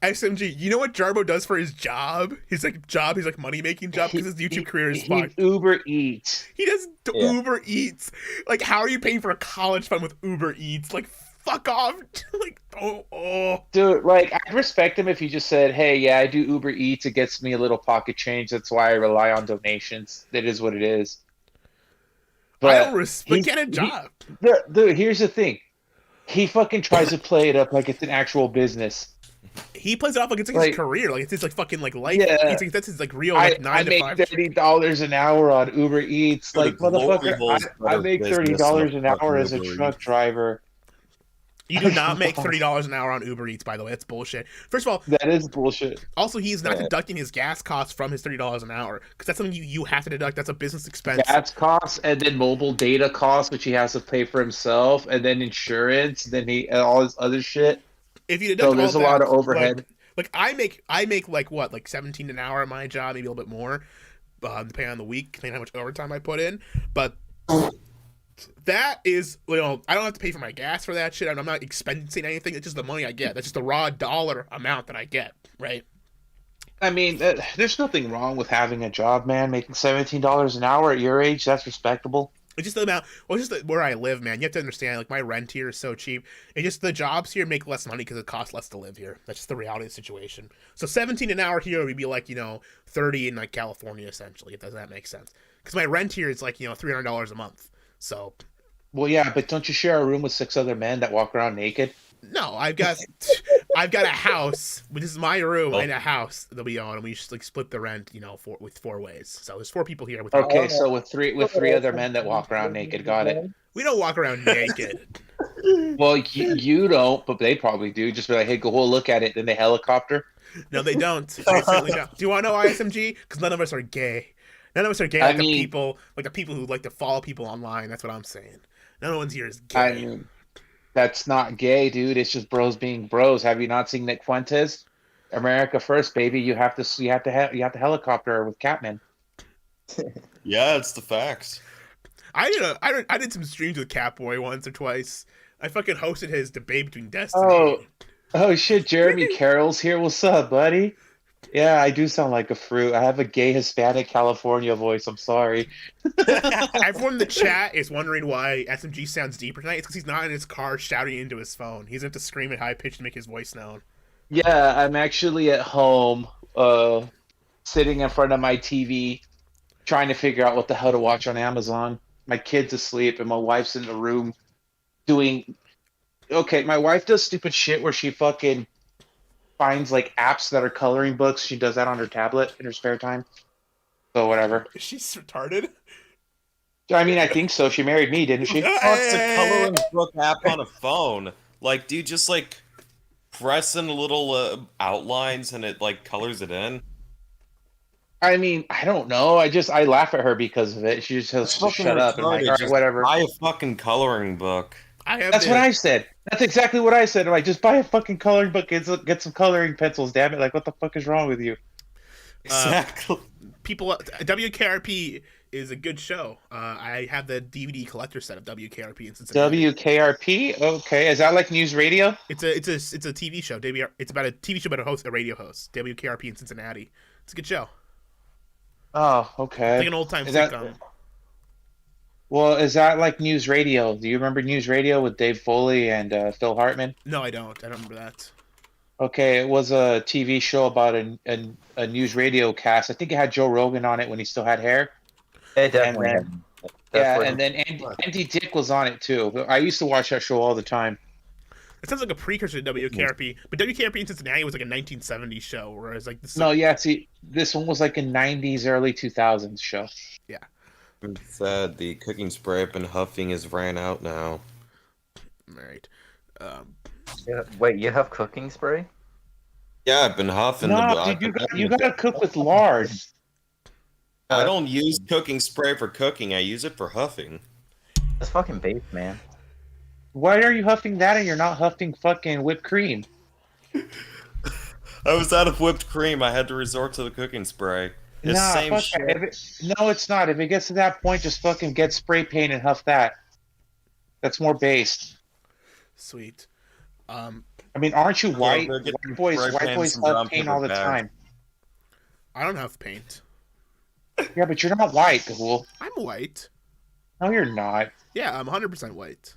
SMG. You know what Jarbo does for his job? His like money making job because his YouTube career is He fucked. Uber Eats. He does Yeah. Uber Eats. Like, how are you paying for a college fund with Uber Eats? Like, fuck off. Like, oh. Dude, like, I'd respect him if he just said, hey, yeah, I do Uber Eats. It gets me a little pocket change. That's why I rely on donations. That is what it is. I But don't respect. Get a job. dude, here's the thing. He fucking tries to play it up like it's an actual business. He plays it off like it's like his career, like it's his like fucking like life. Yeah. He's like, that's his like real like I 9 to make 5. $30 an hour on Uber Eats. Dude, Like, a glory motherfucker, hole's I better make business $30 than an a hour as a fucking Uber truck Eats. driver. You do not make $30 an hour on Uber Eats, by the way. That's bullshit. First of all, That is bullshit. also he's not Yeah. deducting his gas costs from his $30 an hour because that's something you have to deduct. That's a business expense. Gas costs, and then mobile data costs, which he has to pay for himself, and then insurance, then all his other shit. If you deduct So there's all a lot that, of overhead. Like I make like what, like 17 an hour at my job, maybe a little bit more, depending on the week, depending on how much overtime I put in. But that is, I don't have to pay for my gas for that shit. I'm not expensing anything. It's just the money I get. That's just the raw dollar amount that I get, right? I mean, there's nothing wrong with having a job, man. Making $17 an hour at your age, that's respectable. It's just the amount. Well, it's just where I live, man. You have to understand. Like my rent here is so cheap. It's just the jobs here make less money because it costs less to live here. That's just the reality of the situation. So 17 an hour here would be like 30 in like California essentially. If that makes sense. Because my rent here is like $300 a month. So. Well, yeah, but don't you share a room with 6 other men that walk around naked? No, I've got a house. This is my room and a house that we own, and we just like split the rent, with 4 ways. So there's 4 people here. Okay, so with three other men that walk around naked, got it. We don't walk around naked. Well, you don't, but they probably do. Just be like, hey, go look at it. Then they helicopter. No, they don't. They certainly don't. Do you want to know why, SMG? Because none of us are gay. None of us are gay like the people who like to follow people online. That's what I'm saying. No one's here is gay. I mean, that's not gay, dude. It's just bros being bros. Have you not seen Nick Fuentes? America first, baby. You have to helicopter with Catman. Yeah, it's the facts. I did some streams with Catboy once or twice. I fucking hosted his debate between Destiny. Oh shit! Jeremy Carroll's here. What's up, buddy? Yeah, I do sound like a fruit. I have a gay Hispanic California voice. I'm sorry. Everyone in the chat is wondering why SMG sounds deeper tonight. It's because he's not in his car shouting into his phone. He's have to scream at high pitch to make his voice known. Yeah, I'm actually at home, sitting in front of my TV, trying to figure out what the hell to watch on Amazon. My kid's asleep, and my wife's in the room doing. Okay, my wife does stupid shit where she fucking finds like apps that are coloring books. She does that on her tablet in her spare time. So whatever. She's retarded. I mean, I think so. She married me, didn't she? What's a coloring book app on a phone? Like, do you just like press in little outlines and it like colors it in? I mean, I don't know. I laugh at her because of it. She just says, "Shut up," and I'm like, all right, whatever. Buy a fucking coloring book. That's what I said. That's exactly what I said. I'm like, just buy a fucking coloring book. Get some coloring pencils, damn it. Like, what the fuck is wrong with you? Exactly. WKRP is a good show. I have the DVD collector set of WKRP in Cincinnati. WKRP? Okay. Is that like news radio? It's a TV show. It's about a TV show about a radio host. WKRP in Cincinnati. It's a good show. Oh, okay. It's like an old time Is sitcom. Well, is that like news radio? Do you remember news radio with Dave Foley and Phil Hartman? No, I don't. I don't remember that. Okay, it was a TV show about a news radio cast. I think it had Joe Rogan on it when he still had hair. It definitely And then, and then Andy Dick was on it too. I used to watch that show all the time. It sounds like a precursor to WKRP, but WKRP in Cincinnati was like a 1970s show, whereas like this. No, yeah. See, this one was like a '90s, early 2000s show. I'm sad the cooking spray I've been huffing is ran out now. All right. Yeah, wait, you have cooking spray? Yeah, I've been huffing No, the. dude, you gotta cook with lard. I don't use cooking spray for cooking. I use it for huffing. That's fucking base, man. Why are you huffing that and you're not huffing fucking whipped cream? I was out of whipped cream. I had to resort to the cooking spray. It's Nah, same fuck shit. that. No, it's not. If it gets to that point, just fucking get spray paint and huff that. That's more based. Sweet. I mean, aren't you white? we're getting White spray boys paint and brown huff paint paper all the bag. time. I don't have paint. Yeah, but you're not white, Ghoul. I'm white. No, you're not. Yeah, I'm 100% white.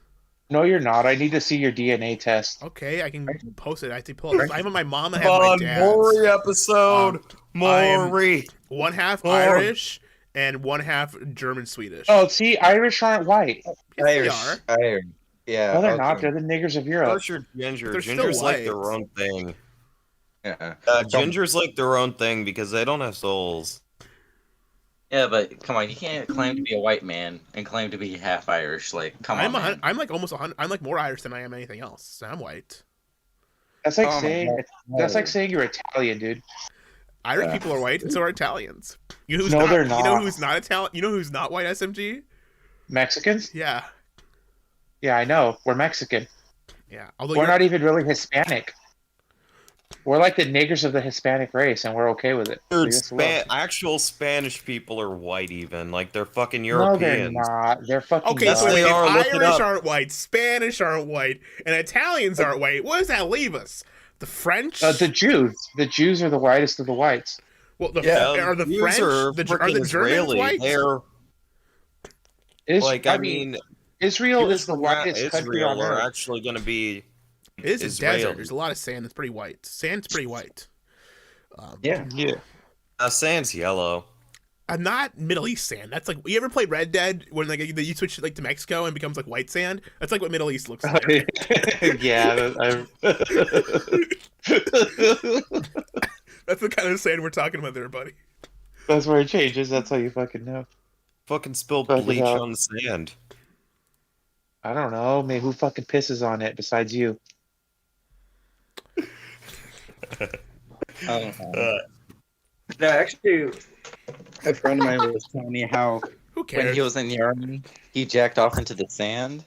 No, you're not. I need to see your DNA test. Okay, I can post it. I have to pull it. I have my mom. I have Come my on, dad's. Maury episode. I'm- Maury. One half Oh. Irish and one half German Swedish. Oh, see, Irish aren't white. Yes, they Irish. are. Irish. Yeah. No, they're okay. not. They're the niggers of Europe. Course you're ginger. They're still Gingers like their white. own thing. Yeah. Gingers like their own thing because they don't have souls. Yeah, but come on, you can't claim to be a white man and claim to be half Irish. Like, come on, man. I'm like almost 100. I'm like more Irish than I am anything else. So I'm white. That's like Oh my saying God. that's like saying you're Italian, dude. Irish people are white, and so are Italians. You know who's No, not, they're You know not. who's not Italian? You know who's not white? SMG? Mexicans? Yeah, Yeah, I know. We're Mexican. yeah. Although We're you're, not even really Hispanic. We're like the niggers of the Hispanic race, and we're okay with it. Dude, Leave us alone. actual Spanish people are white even. Like, they're fucking No, they're Europeans. not. They're fucking okay. Yes, So not. they if are. Look it Irish up. aren't white, Spanish aren't white, and Italians aren't white, what does that leave us? The French? The Jews. The Jews are the whitest of the whites. well, the Yeah, are the Jews French? are Are the freaking Germans Israeli. white? They're like, I mean, Israel is the Jews from whitest country on Israel are earth. actually going to be. It is a Israeli. desert. There's a lot of sand. It's pretty white. Sand's pretty white. Yeah. Yeah. Sand's yellow. Not Middle East sand. That's like you ever play Red Dead when like you switch like to Mexico and it becomes like white sand. That's like what Middle East looks like. Yeah. That's the kind of sand we're talking about there, buddy. That's where it changes. That's how you fucking know. Fucking spilled Fucking bleach hell. on the sand. I don't know. Maybe who fucking pisses on it besides you? No, actually, a friend of mine was telling me how Who when cares? he was in the army, he jacked off into the sand.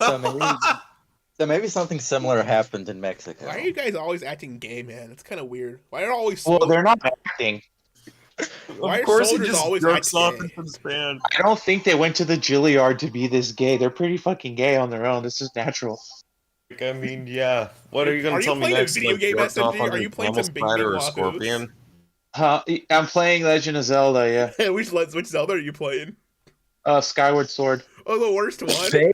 So maybe something similar happened in Mexico. Why are you guys always acting gay, man? It's kind of weird. Why are always Well, they're not acting. Why Of are course, he soldiers just always jerks act off gay? into the sand. I don't think they went to the Juilliard to be this gay. They're pretty fucking gay on their own. This is natural. Like, I mean, yeah. What are you Are going you to tell me playing a next? video Like, game, jerked off SMG? Are under you playing normal some Big spider or Big Wahoos? scorpion? I'm playing Legend of Zelda, yeah. which Zelda are you playing? Skyward Sword. Oh, the worst one.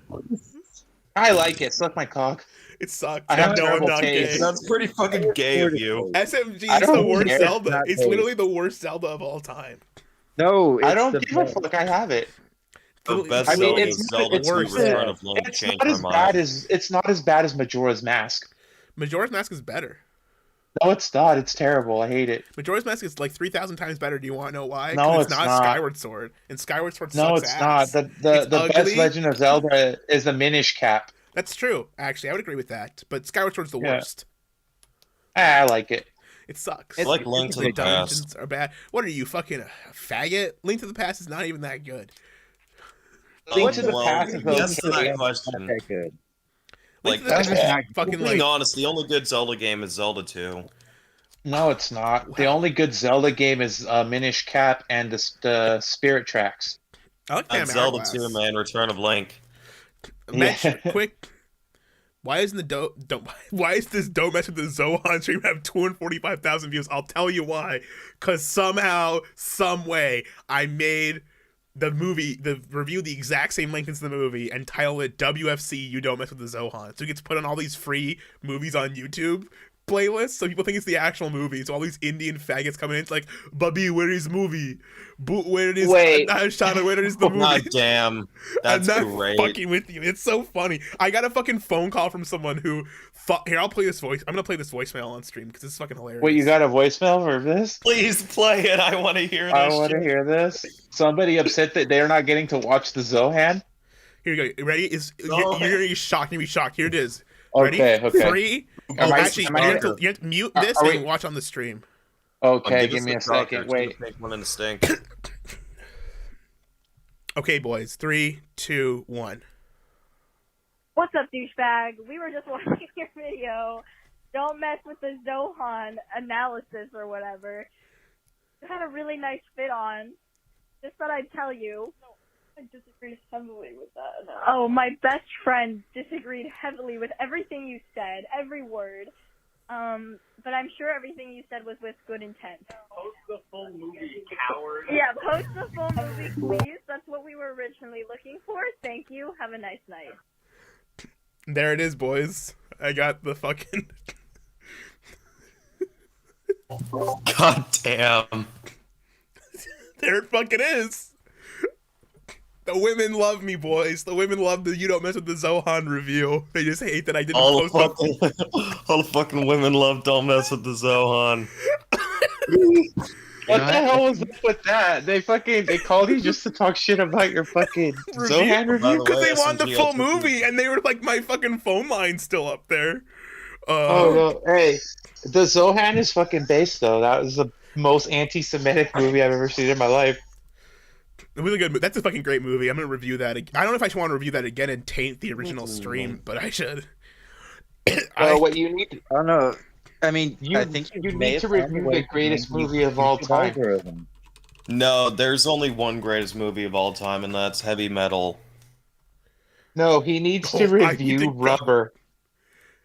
I like it. Suck my cock. It sucks. I have No, I'm terrible not taste. gay. That's pretty fucking gay of you. SMG I is the don't worst care. Zelda. Not It's gay. literally the worst Zelda of all time. No, I don't give a fuck. I have it. The best I mean, Zelda it's is not- Zelda it's 2 worse. Return of Link. It's Changed not my as mind. bad as Majora's Mask. Majora's Mask is better. No, it's not. It's terrible. I hate it. Majora's Mask is like 3,000 times better. Do you want to know why? No, 'Cause it's not not. Skyward Sword. And Skyward Sword No, sucks it's ass. not. It's The best ugly. Legend of Zelda is the Minish Cap. That's true. Actually, I would agree with that. But Skyward Sword's the Yeah. worst. I like it. It sucks. It's like Link to the dungeons Past. are bad. What are you, fucking a faggot? Link to the Past is not even that good. Link to the well, Past is yes to okay. that question. Okay, good. Like, Link to the that's Past, not- fucking Being like honest, the only good Zelda game is Zelda 2. No, it's not. The only good Zelda game is Minish Cap and the Spirit Tracks. I like And Phantom Zelda Hourglass. 2, man, Return of Link. Mention quick. Why isn't the Why is this Don't Mess with the Zohan stream have 245,000 views? I'll tell you why. Cause somehow, some way, I made the review the exact same link as the movie and title it WFC You Don't Mess with the Zohan. So it gets put on all these free movies on YouTube. playlist, so people think it's the actual movie. So all these Indian faggots coming in, it's like, Bubby, where is movie? Where is Wait. Shana, where is the movie? God damn, that's I'm not great. fucking with you. It's so funny. I got a fucking phone call from someone who here, I'll play this voice. I'm gonna play this voicemail on stream because it's fucking hilarious. Wait, you got a voicemail for this? Please play it. I want to hear this. I want to shit. hear this. Somebody upset that they're not getting to watch the Zohan. Here you go. You ready? You're gonna be shocked. You're gonna be shocked. Here it is. Ready? Okay. 3. Am I- Actually, am I you here? have to mute this Are we- and watch on the stream. Okay, Give give us me the a second. talker. Wait. Take one in the stink. Okay, boys. 3, 2, 1. What's up, douchebag? We were just watching your video. Don't mess with the Zohan analysis or whatever. You had a really nice fit on. Just thought I'd tell you. No, I disagreed heavily with that. Oh, my best friend disagreed heavily with everything you said, every word. But I'm sure everything you said was with good intent. Post the full movie, coward. Yeah, post the full movie, please. That's what we were originally looking for. Thank you. Have a nice night. There it is, boys. I got the fucking. God damn. There it fucking is. The women love me, boys. The women love the You Don't Mess with the Zohan review. They just hate that I didn't All the post it. fucking, all the fucking women love Don't Mess with the Zohan. What the hell was up with that? They called you just to talk shit about your fucking Review? Zohan By review? the Because way, they wanted the SMG, full I'll take you. movie, and they were like, my fucking phone line's still up there. Oh no! Hey, the Zohan is fucking based though. That was the most anti-Semitic movie I've ever seen in my life. It was a good. That's a fucking great movie. I'm gonna review that. I don't know if I should want to review that again and taint the original stream, but I should. What you need? I don't know. I mean, You- I think you may need have to found review a way the greatest to movie of all YouTube time. algorithm. No, there's only one greatest movie of all time, and that's Heavy Metal. No, he needs to Oh, I need review to go. Rubber.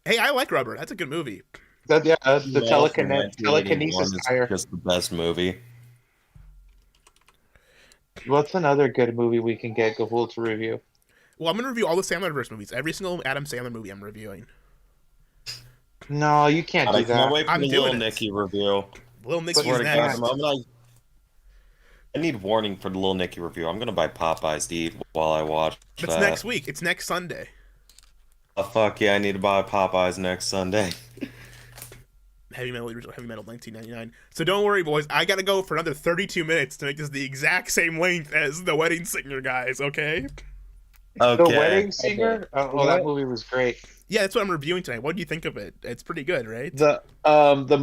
Hey, I like Rubber. That's a good movie. The No, from telekinesis 1981 is fire. just the best movie. What's another good movie we can get Gahul to review? Well, I'm gonna review all the Sandlerverse movies. Every single Adam Sandler movie I'm reviewing. No, you can't I do can't that. wait for I'm the doing Little it. Nicky review. Little Nicky's Swear to God, next. the moment I need warning for the Little Nicky review. I'm gonna buy Popeyes to eat while I watch It's that. next week. It's next Sunday. Oh, fuck yeah, I need to buy Popeyes next Sunday. Heavy Metal, original Heavy Metal, 1999. So don't worry, boys. I gotta go for another 32 minutes to make this the exact same length as The Wedding Singer, guys. Okay? Okay. The Wedding Singer? Oh, that movie was great. Yeah, that's what I'm reviewing tonight. What do you think of it? It's pretty good, right? The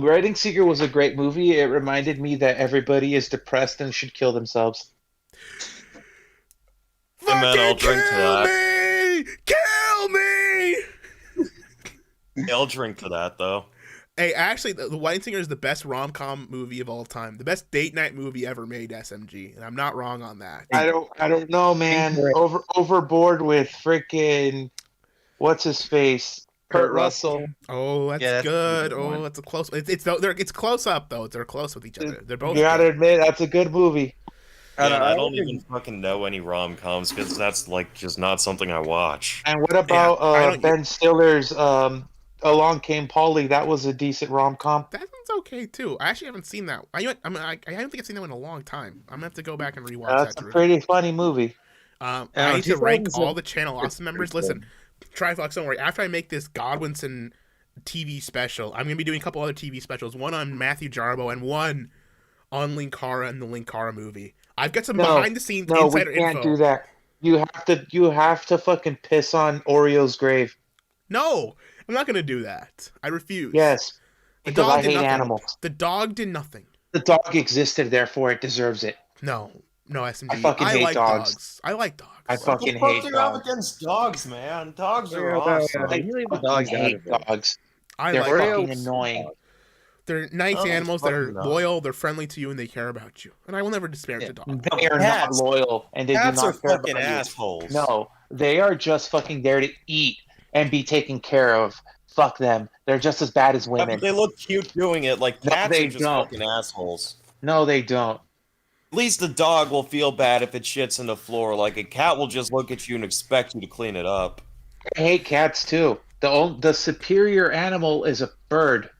Wedding Singer was a great movie. It reminded me that everybody is depressed and should kill themselves. Hey, man, I'll Fucking drink to kill that. me! Kill me! I'll drink to that though. Hey, actually, The Wedding Singer is the best rom-com movie of all time. The best date night movie ever made, SMG. And I'm not wrong on that. I don't know, man. Overboard with freaking what's his face? Kurt Russell. Oh, that's Yeah, that's a good. good Oh, one. that's a close. It's close up though. They're close with each other. They're both. You gotta good. admit, that's a good movie. Yeah, I don't even fucking know any rom-coms because that's like just not something I watch. And what about I don't- Ben Stiller's Along Came Polly? That was a decent rom-com. That one's okay too. I actually haven't seen that. I don't think I've seen that one in a long time. I'm gonna have to go back and rewatch That's that. a pretty funny movie. I Oh, need to rank 2007 all the Channel Awesome members. Listen, Trifox, don't worry. After I make this Godwinson TV special, I'm gonna be doing a couple other TV specials. One on Matthew Jarbo and one on Linkara and the Linkara movie. I've got some behind the scenes No, we insider can't info. do that. You have to fucking piss on Oreo's grave. No, I'm not gonna do that. I refuse. Yes, The because dog I did hate nothing. animals. The dog did nothing. The dog existed, therefore it deserves it. No, SMG. I fucking hate like dogs. I like dogs. I fucking What the hate fuck do you have dogs. against dogs, man? Dogs are Yeah, awesome. yeah. You leave the fucking dogs out hate of it. dogs. I They're like fucking dogs. annoying. They're nice Oh, animals. They're fucking no. loyal. They're friendly to you, and they care about you. And I will never disparage a dog. They are not Cats. loyal, and they do Cats are not care fucking about you. assholes. No, they are just fucking there to eat and be taken care of. Fuck them. They're just as bad as Yeah, women. but they look cute doing it. Like No, cats they are just don't. fucking assholes. No, they don't. At least the dog will feel bad if it shits in the floor. Like a cat will just look at you and expect you to clean it up. I hate cats too. The superior animal is a bird.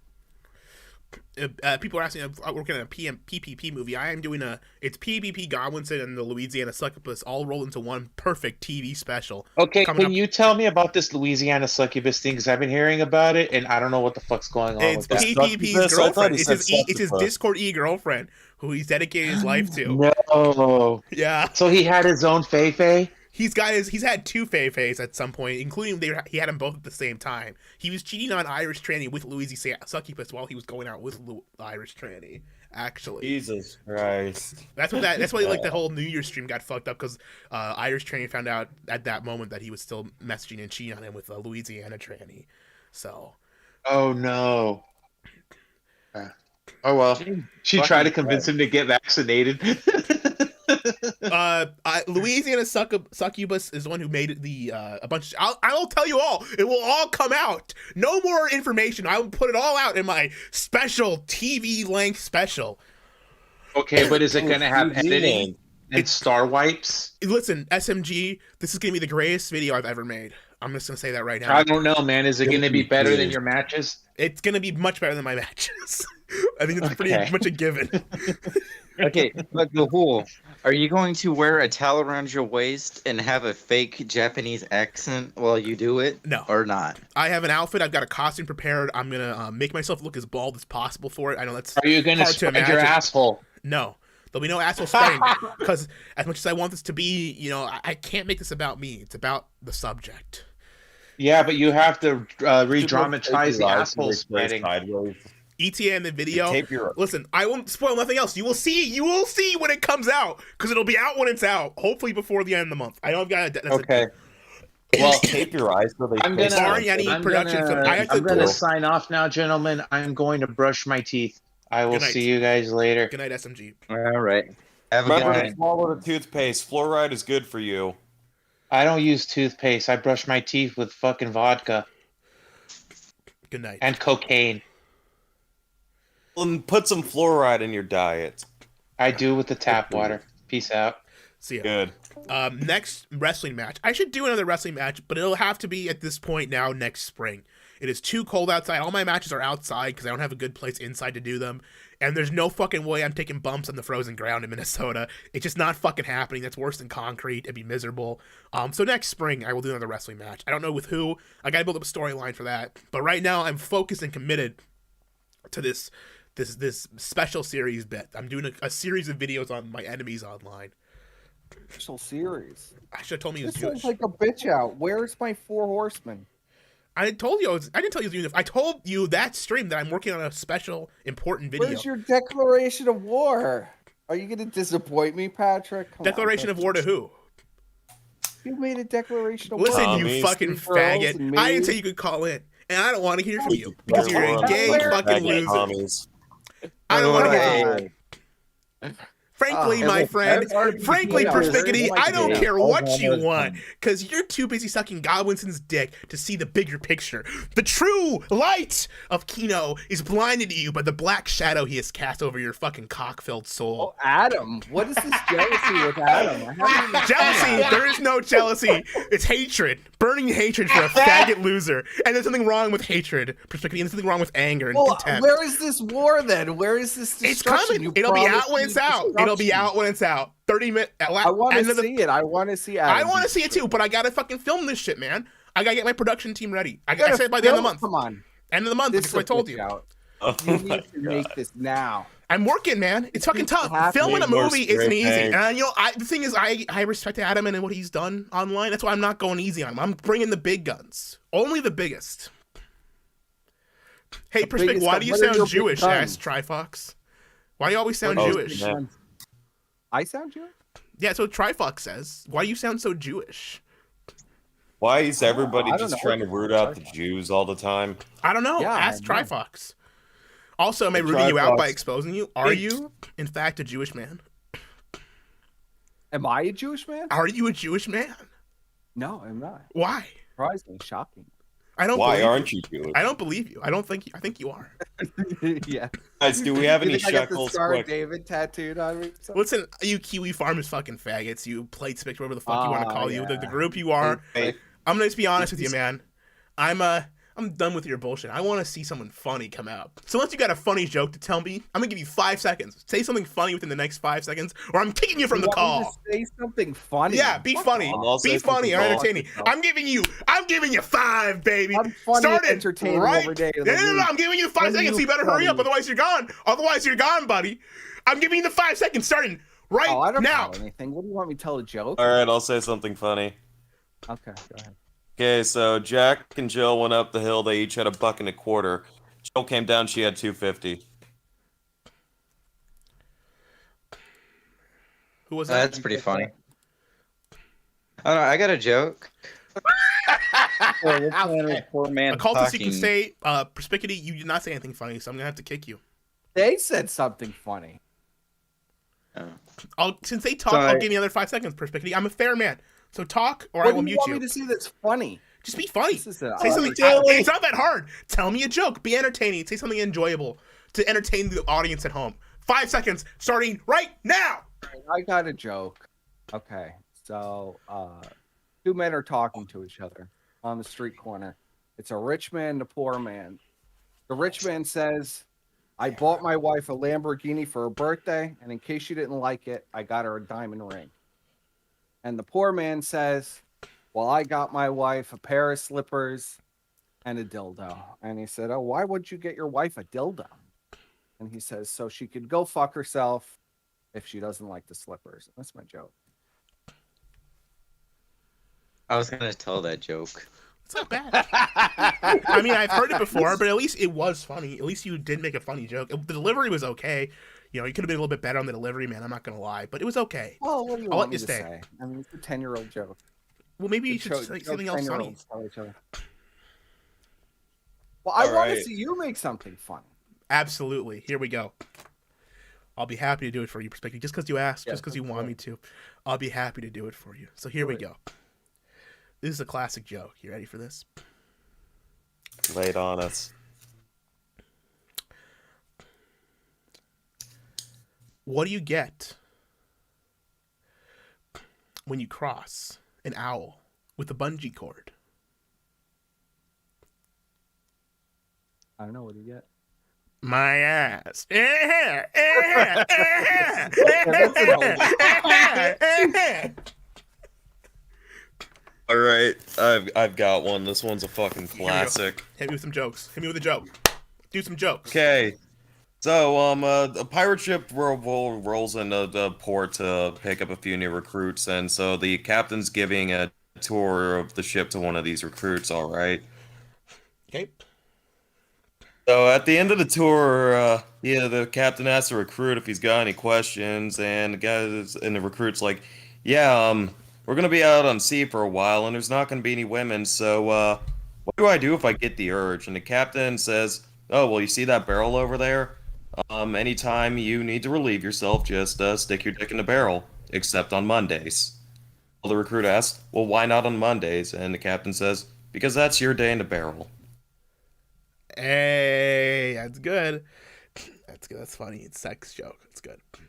people are asking, I'm working on a PPP movie. I am doing it's PPP Godwinson and the Louisiana Succubus all rolled into one perfect TV special. Okay, Coming can up- you tell me about this Louisiana succubus thing? Because I've been hearing about it, and I don't know what the fuck's going on It's with that. PPP's Succubus? I thought girlfriend. he It's said his succubus. Discord girlfriend who he's dedicated his life to. No. Yeah. So he had his own Fei. He's had two Fei-Feis at some point, including he had them both at the same time. He was cheating on Irish Tranny with Louisiana Succubus while he was going out with Irish Tranny. Actually, Jesus Christ. that's why like the whole New Year's stream got fucked up because Irish Tranny found out at that moment that he was still messaging and cheating on him with Louisiana Tranny. So, Oh no. Oh well. She tried to convince him to get vaccinated. Louisiana Succubus is the one who made the a bunch. I will tell you all. It will all come out. No more information. I will put it all out in my special TV length special. Okay, but is it gonna have editing and It's- star wipes? Listen, SMG, this is gonna be the greatest video I've ever made. I'm just gonna say that right now. I don't know, man. Is it gonna be better than your matches? It's gonna be much better than my matches. I think it's pretty Okay. much a given. Okay, but Gahul, are you going to wear a towel around your waist and have a fake Japanese accent while you do it? No. Or not? I have an outfit. I've got a costume prepared. I'm gonna make myself look as bald as possible for it. I know that's Are you gonna hard to spread your imagine. asshole? No. There'll be no asshole spreading because as much as I want this to be, I can't make this about me. It's about the subject. Yeah, but you have to re-dramatize the asshole spreading. Sideways. ETA in the video. Tape your Listen, I won't spoil nothing else. You will see when it comes out because it'll be out when it's out. Hopefully before the end of the month. I know I've got that's Okay. Well, tape your eyes so they I'm face gonna, Barring any I'm production, gonna, so I have to I'm gonna go. sign off now, gentlemen. I'm going to brush my teeth. I will Good night. see you guys later. Good night, SMG. All right. Have a good Remember night. to swallow the toothpaste. Fluoride is good for you. I don't use toothpaste. I brush my teeth with fucking vodka Good night. and cocaine. And put some fluoride in your diet. I do with the tap water. Peace out. See ya. Good. Next wrestling match. I should do another wrestling match, but it'll have to be at this point now next spring. It is too cold outside. All my matches are outside because I don't have a good place inside to do them. And there's no fucking way I'm taking bumps on the frozen ground in Minnesota. It's just not fucking happening. That's worse than concrete. It'd be miserable. So next spring, I will do another wrestling match. I don't know with who. I gotta build up a storyline for that. But right now, I'm focused and committed to this special series bit. I'm doing a series of videos on my enemies online. Special series. I should have told me he was This Jewish. sounds like a bitch out. Where's my 4 horsemen? I told you I didn't tell you doing this. I told you that stream that I'm working on a special important video. Where's your declaration of war? Are you going to disappoint me, Patrick? Come on, Declaration of war to who? You made a declaration of Listen, war. you Tommy. fucking Girls faggot. and I didn't me. say you could call in. And I don't want to hear from you because you're a gay fucking loser. I don't want to hear from you. Frankly, my friend, frankly, Perspicuity, I don't care what you want, because you're too busy sucking Godwinson's dick to see the bigger picture. The true light of Kino is blinded to you by the black shadow he has cast over your fucking cock-filled soul. Oh, Adam. What is this jealousy with Adam? I haven't even Jealousy! There is no jealousy. It's hatred. Burning hatred for a faggot loser. And there's something wrong with hatred, Perspicuity, and there's something wrong with anger and Well, contempt. where is this war then? Where is this It's destruction? coming. You It'll be promised out when me it's out. It'll be destruction. out when it's out. 30 minutes. I want to see it. I want to see Adam. I want to be see it too, but I gotta fucking film this shit, man. I gotta get my production team ready. I destroyed. said by the end of the month. Come on. End of the month, This that's what I told is a you. bitch out. Oh You my need to make God. this now. I'm working, man. It's fucking tough. happening. Filming a More movie isn't straight easy. bang. And the thing is, I respect Adam and what he's done online. That's why I'm not going easy on him. I'm bringing the big guns. Only the biggest. Hey, The Perspic, biggest why gun. do you What are sound your big Jewish? guns? Asked Trifox. Why do you always sound Oh, Jewish? yeah. I sound Jewish? Yeah, that's what Trifox says. Why do you sound so Jewish? Why is everybody I don't just know. trying to root out the Jews all the time? I don't know. Yeah, Ask I know. Trifox. Also, am I Hey, rooting you out by Trifox. exposing you? Are you, in fact, a Jewish man? Am I a Jewish man? Are you a Jewish man? No, I'm not. Why? Surprising, shocking. I don't. Why believe aren't you Jewish? I don't believe you. I don't think. I think you are. Yeah. Guys, do we have You any think I got the shekels? Star of Quick. David tattooed on me? Listen, you Kiwi farmers fucking faggots. You plate spectre, whatever the fuck you want to Oh, call you. The yeah. group you are. Hey, I'm gonna just be honest with you, man. I'm a I'm done with your bullshit. I want to see someone funny come out. So once you got a funny joke to tell me, I'm gonna give you 5 seconds. Say something funny within the next 5 seconds, or I'm kicking you from the You want me call. to say something funny. Yeah, be Fuck funny. off. I'll Be say funny something or entertaining. funny. I'm giving you 5, baby. I'm funny, Start it entertaining right. every day of No, the no, no, week. I'm giving you 5 When seconds. you So you better hurry up, funny? otherwise you're gone. Otherwise you're gone, buddy. I'm giving you the 5 seconds, starting right Oh, I don't now. know anything. What do you want me to tell a joke? All right, I'll say something funny. Okay, go ahead. Okay, so Jack and Jill went up the hill. They each had $1.25. Jill came down. She had $2.50. Who was that? That's pretty funny. Oh no, I got a joke. Oh, this man was poor man Occultist, you can talking. say, Perspicuity, you did not say anything funny, so I'm gonna have to kick you. They said something funny. Since they talk, Sorry. I'll give you another 5 seconds, Perspicuity. I'm a fair man. So talk, or I What will do you mute want you. me to see that's funny? Just be funny. This is a- Say something. Dilly. It's not that hard. Tell me a joke. Be entertaining. Say something enjoyable to entertain the audience at home. 5 seconds, starting right now. I got a joke. Okay, so 2 men are talking to each other on the street corner. It's a rich man and a poor man. The rich man says, I bought my wife a Lamborghini for her birthday, and in case she didn't like it, I got her a diamond ring. And the poor man says, well, I got my wife a pair of slippers and a dildo. And he said, oh, why would you get your wife a dildo? And he says, so she could go fuck herself if she doesn't like the slippers. That's my joke. I was gonna tell that joke. It's not bad. I mean, I've heard it before, but at least it was funny. At least you did make a funny joke. The delivery was okay. You know, you could have been a little bit better on the delivery, man. I'm not gonna lie, but it was okay. Well, what do you I'll want let me you to stay. say? I mean, it's a 10-year-old joke. Well, maybe you Good should joke- say joke something else funny. 10-year-olds tell each other. Well, I All want to right. see you make something funny. Absolutely. Here we go. I'll be happy to do it for you, Perspective. Just because you asked, Yeah, just because you that's want right. me to, I'll be happy to do it for you. So here we Do it. go. This is a classic joke. You ready for this? Lay it on us. What do you get when you cross an owl with a bungee cord? I don't know. What do you get? My ass. All right, I've got one. This one's a fucking classic. Hit me with some jokes. Hit me with a joke. Do some jokes. Okay, so a pirate ship rolls into the port to pick up a few new recruits, and so the captain's giving a tour of the ship to one of these recruits. All right. Okay. So at the end of the tour, the captain asks the recruit if he's got any questions, and the recruit's like, "Yeah, we're gonna be out on sea for a while, and there's not gonna be any women. So, what do I do if I get the urge?" And the captain says, "Oh, well, you see that barrel over there? Anytime you need to relieve yourself, just stick your dick in the barrel, except on Mondays." Well, the recruit asks, "Well, why not on Mondays?" And the captain says, "Because that's your day in the barrel." Hey, that's good. That's good. That's funny. It's a sex joke. It's good. All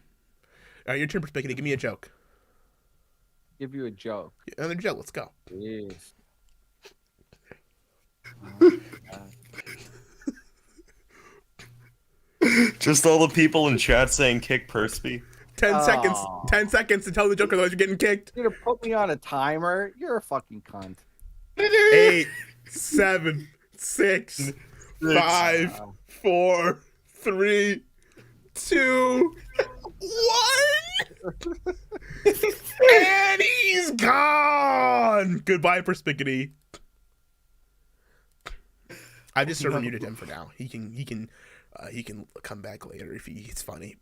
right, your turn, Perspective. Give me a joke. Give you a joke. Another joke. Let's go. Jeez. Just all the people in chat saying kick Perspy. 10 seconds. Oh. 10 seconds to tell the joke, otherwise you're getting kicked. You're gonna put me on a timer? You're a fucking cunt. 8, 7, 6, 5, 4, 3, 2, 1. And he's gone. Goodbye, Perspicuity. I just sort of muted him for now. He can come back later if he's funny.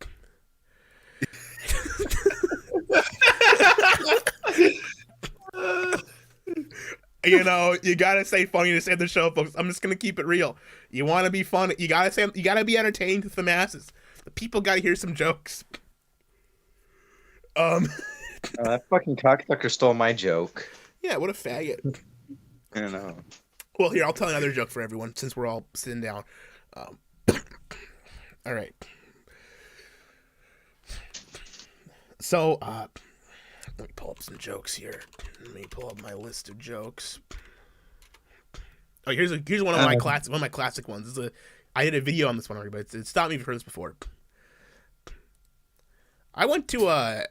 You know, you gotta stay funny to save the show, folks. I'm just gonna keep it real. You want to be funny. You gotta be entertaining to the masses. The people gotta hear some jokes. That fucking cocksucker stole my joke. Yeah, what a faggot. I don't know. Well, here, I'll tell another joke for everyone since we're all sitting down. All right. So, let me pull up some jokes here. Let me pull up my list of jokes. Oh, here's one of my classic ones. I did a video on this one already, but it stopped me from this before. I went to a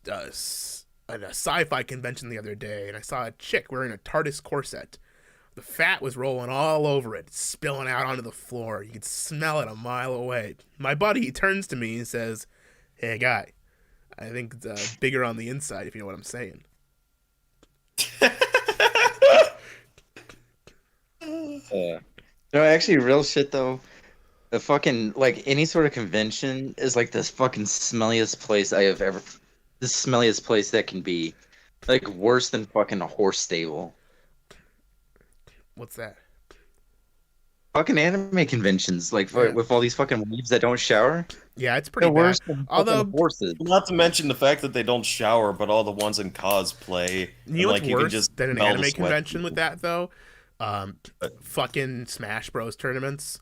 sci-fi convention the other day, and I saw a chick wearing a TARDIS corset. The fat was rolling all over it, spilling out onto the floor. You could smell it a mile away. My buddy turns to me and says, "Hey, guy, I think it's bigger on the inside, if you know what I'm saying." No, actually, real shit though. The fucking like any sort of convention is like this fucking smelliest place I have ever. The smelliest place that can be, like worse than fucking a horse stable. What's that? Fucking anime conventions, like with all these fucking weebs that don't shower. Yeah, it's pretty They're worse bad. than Although, fucking horses. Not to mention the fact that they don't shower, but all the ones in cosplay. you know what's can worse just than an smell the anime sweat. convention with that though? Fucking Smash Bros tournaments.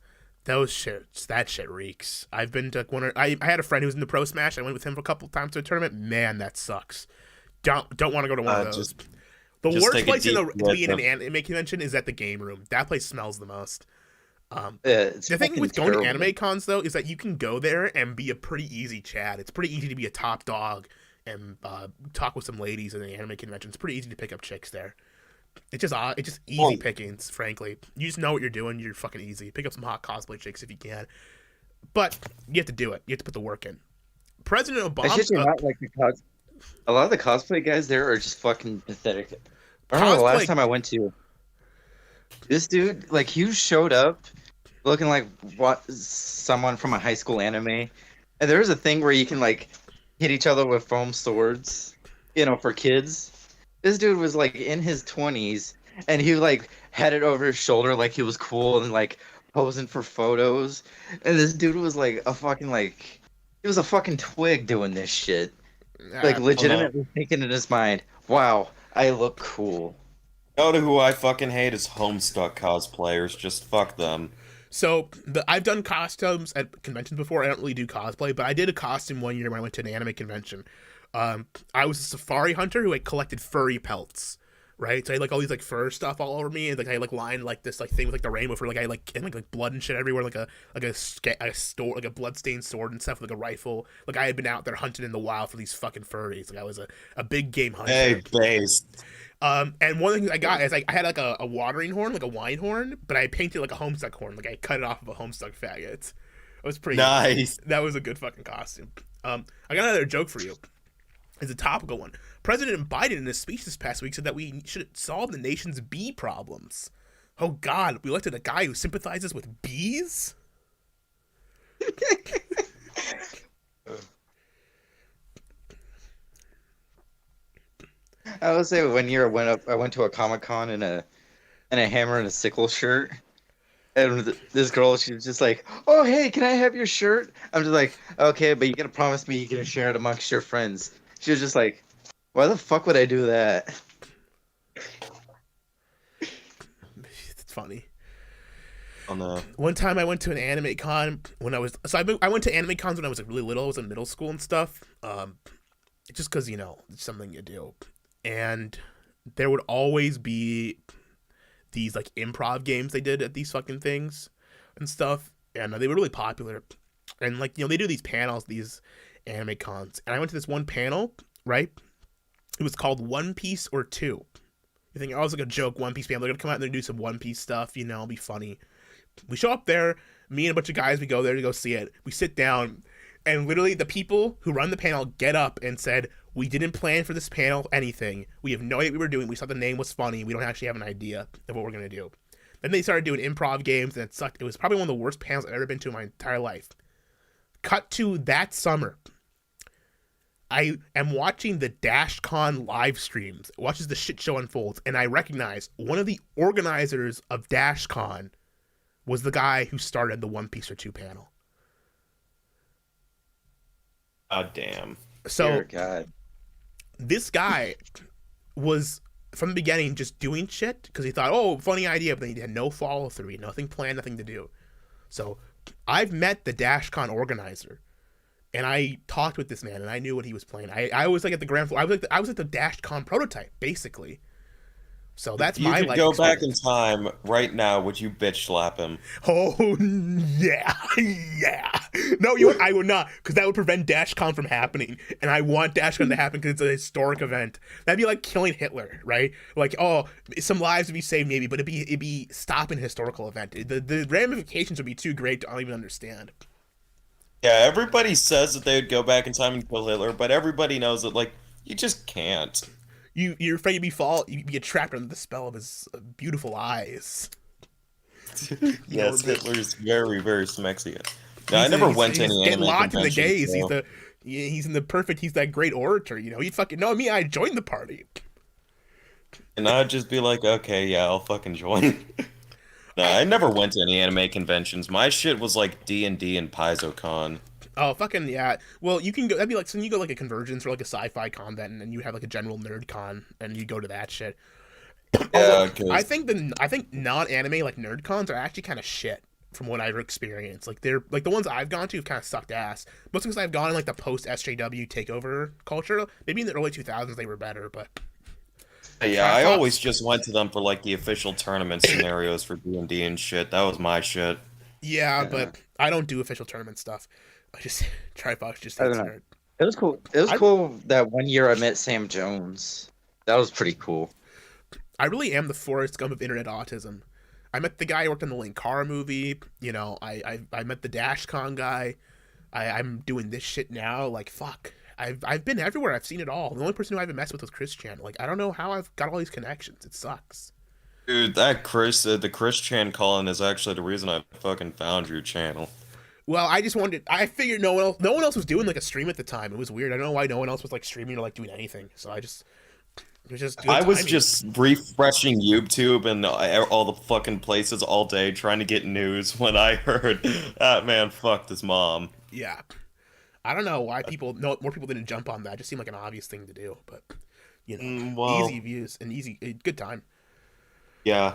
That shit reeks. I've been to I had a friend who was in the Pro Smash. I went with him for a couple times to a tournament. Man, that sucks. Don't want to go to one of those. The just worst take a place to deep be in an breath anime convention is at the game room. That place smells the most. It's The thing fucking with going to terrible. anime cons though is that you can go there and be a pretty easy Chad. It's pretty easy to be a top dog and talk with some ladies in the anime convention. It's pretty easy to pick up chicks there. It's just easy pickings, frankly. You just know what you're doing. You're fucking easy. Pick up some hot cosplay chicks if you can, but you have to do it. You have to put the work in. President I shit you Obama. not, like a lot of the cosplay guys there are just fucking pathetic. I remember the Cosplay- last time I went to this dude, like he showed up looking like someone from a high school anime, and there was a thing where you can like hit each other with foam swords, for kids. This dude was like in his 20s, and he like had it over his shoulder like he was cool and like posing for photos. And this dude was like he was a fucking twig doing this shit. Like legitimately thinking in his mind, wow, I look cool. You know who I fucking hate is Homestuck cosplayers. Just fuck them. So I've done costumes at conventions before. I don't really do cosplay, but I did a costume one year when I went to an anime convention. I was a safari hunter who collected furry pelts, right? So I had like all these like fur stuff all over me, and like I like lined like this like thing with like the rainbow for like I like and like blood and shit everywhere, like a bloodstained sword and stuff, like a rifle. Like I had been out there hunting in the wild for these fucking furries. Like I was a big game hunter. Hey, base. And one of the things I got is like I had like a watering horn, like a wine horn, but I painted like a Homestuck horn, like I cut it off of a Homestuck faggot. It was pretty Nice. That was a good fucking costume. I got another joke for you. It's a topical one. President Biden in his speech this past week said that we should solve the nation's bee problems. Oh God, we elected a guy who sympathizes with bees? I would say one year I went to a Comic-Con in a hammer and a sickle shirt. And this girl, she was just like, "Oh, hey, can I have your shirt?" I'm just like, "Okay, but you gotta promise me you're gonna share it amongst your friends." She was just like, "Why the fuck would I do that?" It's funny. On the One time I went to an anime con when I went to anime cons when I was like really little. I was in middle school and stuff. Just because it's something you do, and there would always be these like improv games they did at these fucking things and stuff, and they were really popular. And like they do these panels, these anime cons, and I went to this one panel, right? It was called One Piece or Two. You think, oh, it's like a joke, One Piece panel. They're gonna come out and they're gonna do some One Piece stuff, it'll be funny. We show up there, me and a bunch of guys, we go there to go see it. We sit down, and literally the people who run the panel get up and said, "We didn't plan for this panel anything. We have no idea what we were doing. We thought the name was funny. We don't actually have an idea of what we're going to do." Then they started doing improv games, and it sucked. It was probably one of the worst panels I've ever been to in my entire life. Cut to that summer. I am watching the DashCon live streams. It watches the shit show unfolds, and I recognize one of the organizers of DashCon was the guy who started the One Piece or Two panel. God damn. So Dear God. this guy was from the beginning just doing shit because he thought, oh, funny idea, but then he had no follow through, nothing planned, nothing to do. So I've met the DashCon organizer, and I talked with this man, and I knew what he was playing. I was like at the grand floor. I was at the DashCon prototype, basically. So that's You my could life go back in experience. time right now. Would you bitch slap him? Oh yeah, yeah. No, you know what? I would not, because that would prevent DashCon from happening, and I want DashCon to happen because it's a historic event. That'd be like killing Hitler, right? Like, oh, some lives would be saved maybe, but it'd be stopping a historical event. The ramifications would be too great to even understand. Yeah, everybody says that they would go back in time and kill Hitler, but everybody knows that like you just can't. You're afraid you'd be trapped under the spell of his beautiful eyes. Yes, know, Hitler's very, very smexican. No, I never went to any getting anime locked in the conventions. gays. So. He's in the perfect. He's that great orator. You know, he'd fucking know me. I joined the party. And I'd just be like, okay, yeah, I'll fucking join. No, I never went to any anime conventions. My shit was like D&D and PaizoCon. Oh, fucking yeah. Well, you can go. That'd be like, so you go like a Convergence or like a sci-fi convent, and then you have like a general nerd con, and you go to that shit. Yeah, I think non-anime like nerd cons are actually kind of shit from what I've experienced. Like they're like the ones I've gone to have kind of sucked ass. Most because I've gone in like the post SJW takeover culture. Maybe in the early 2000s they were better, but yeah, I always just went to them for like the official tournament scenarios for D&D and shit. That was my shit. yeah, but I don't do official tournament stuff. I just Trifox just I hates don't know. nerd. It was cool. It was cool that one year I met Sam Jones. That was pretty cool. I really am the Forrest Gump of internet autism. I met the guy who worked on the Linkara movie. You know, I met the DashCon guy. I'm doing this shit now. Like, fuck. I've been everywhere. I've seen it all. The only person who I haven't messed with was Chris Chan. Like, I don't know how I've got all these connections. It sucks. Dude, that the Chris Chan calling is actually the reason I fucking found your channel. Well, I just wanted. I figured no one else was doing like a stream at the time. It was weird. I don't know why no one else was like streaming or like doing anything. So I just. It was just. I was just refreshing YouTube and all the fucking places all day trying to get news when I heard that man fucked his mom. Yeah. I don't know why more people didn't jump on that. It just seemed like an obvious thing to do, but you know, well, easy views and good time. Yeah,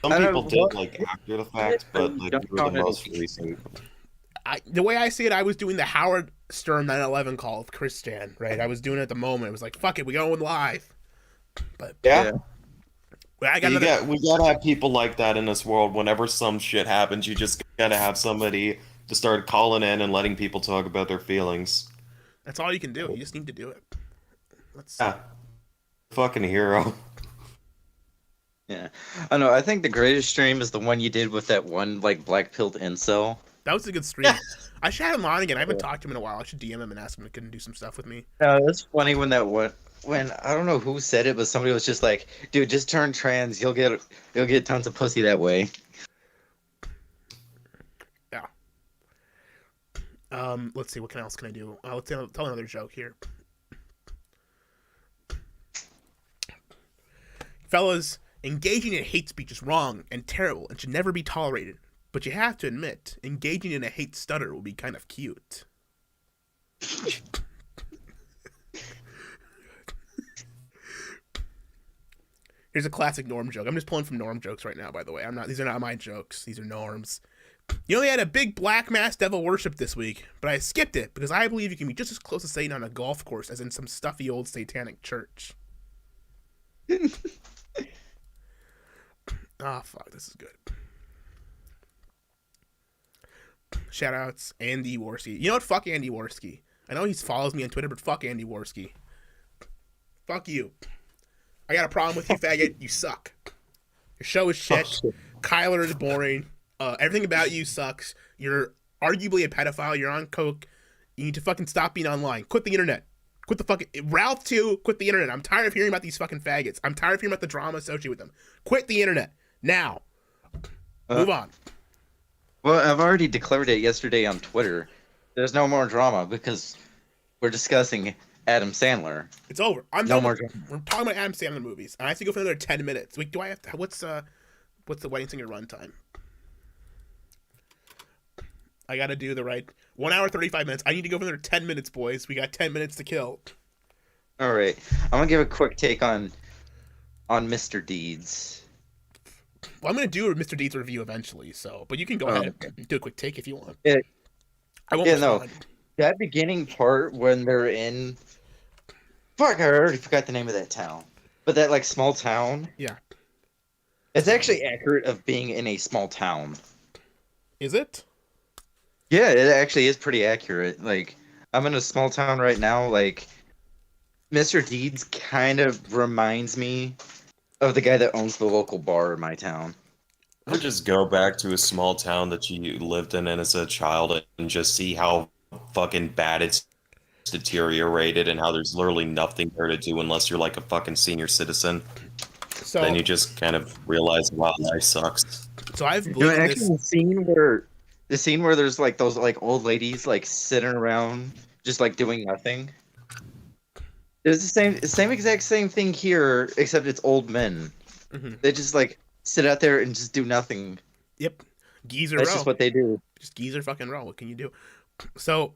some I don't people know, did what- like after the fact, but like Jump you were on the it. most recent. The way I see it, I was doing the Howard Stern 9/11 call with Chris Chan, right? I was doing it at the moment. It was like, fuck it, we going live. But Yeah, I got we gotta have people like that in this world. Whenever some shit happens, you just gotta have somebody to start calling in and letting people talk about their feelings. That's all you can do. You just need to do it. Yeah, fucking hero. Yeah. I know. I think the greatest stream is the one you did with that one like black-pilled incel. That was a good stream. I should have him on again. I haven't talked to him in a while. I should DM him and ask him to do some stuff with me. It's funny when when I don't know who said it, but somebody was just like, "Dude, just turn trans. You'll get tons of pussy that way." Yeah. Let's see. What else can I do? Let's tell another joke here. Fellas, engaging in hate speech is wrong and terrible and should never be tolerated. But you have to admit, engaging in a hate stutter will be kind of cute. Here's a classic Norm joke. I'm just pulling from Norm jokes right now, by the way. These are not my jokes. These are Norm's. You know, they had a big black mass devil worship this week, but I skipped it because I believe you can be just as close to Satan on a golf course as in some stuffy old satanic church. Ah, fuck, this is good. Shoutouts, Andy Worski. You know what? Fuck Andy Worski. I know he follows me on Twitter, but fuck Andy Worski. Fuck you. I got a problem with you, faggot. You suck. Your show is shit. Kyler is boring. Everything about you sucks. You're arguably a pedophile. You're on coke. You need to fucking stop being online. Quit the internet. Quit the fucking Ralph too. Quit the internet. I'm tired of hearing about these fucking faggots. I'm tired of hearing about the drama associated with them. Quit the internet now. Move on. Well, I've already declared it yesterday on Twitter. There's no more drama because we're discussing Adam Sandler. It's over. I'm No done. more We're talking about Adam Sandler movies, and I have to go for another 10 minutes. Wait, do I have to? What's the Wedding Singer runtime? I gotta do the right 1 hour 35 minutes. I need to go for another 10 minutes, boys. We got 10 minutes to kill. All right, I'm gonna give a quick take on Mr. Deeds. Well, I'm gonna do a Mr. Deeds review eventually. So, but you can go ahead and do a quick take if you want. Yeah. I won't. Yeah, no. respond. That beginning part when they're in, fuck, I already forgot the name of that town, but that like small town. Yeah. It's actually accurate of being in a small town. Is it? Yeah, it actually is pretty accurate. Like, I'm in a small town right now. Like, Mr. Deeds kind of reminds me of the guy that owns the local bar in my town. Or just go back to a small town that you lived in as a child and just see how fucking bad it's deteriorated and how there's literally nothing there to do unless you're like a fucking senior citizen. So Then you just kind of realize, wow, life sucks. so I've You know, lived in actually, this. the scene where there's like those like old ladies like sitting around just like doing nothing. It's the same exact same thing here, except it's old men. Mhm. They just like sit out there and just do nothing. Yep, geezer That's row. just what they do. Just geezer fucking row. What can you do? So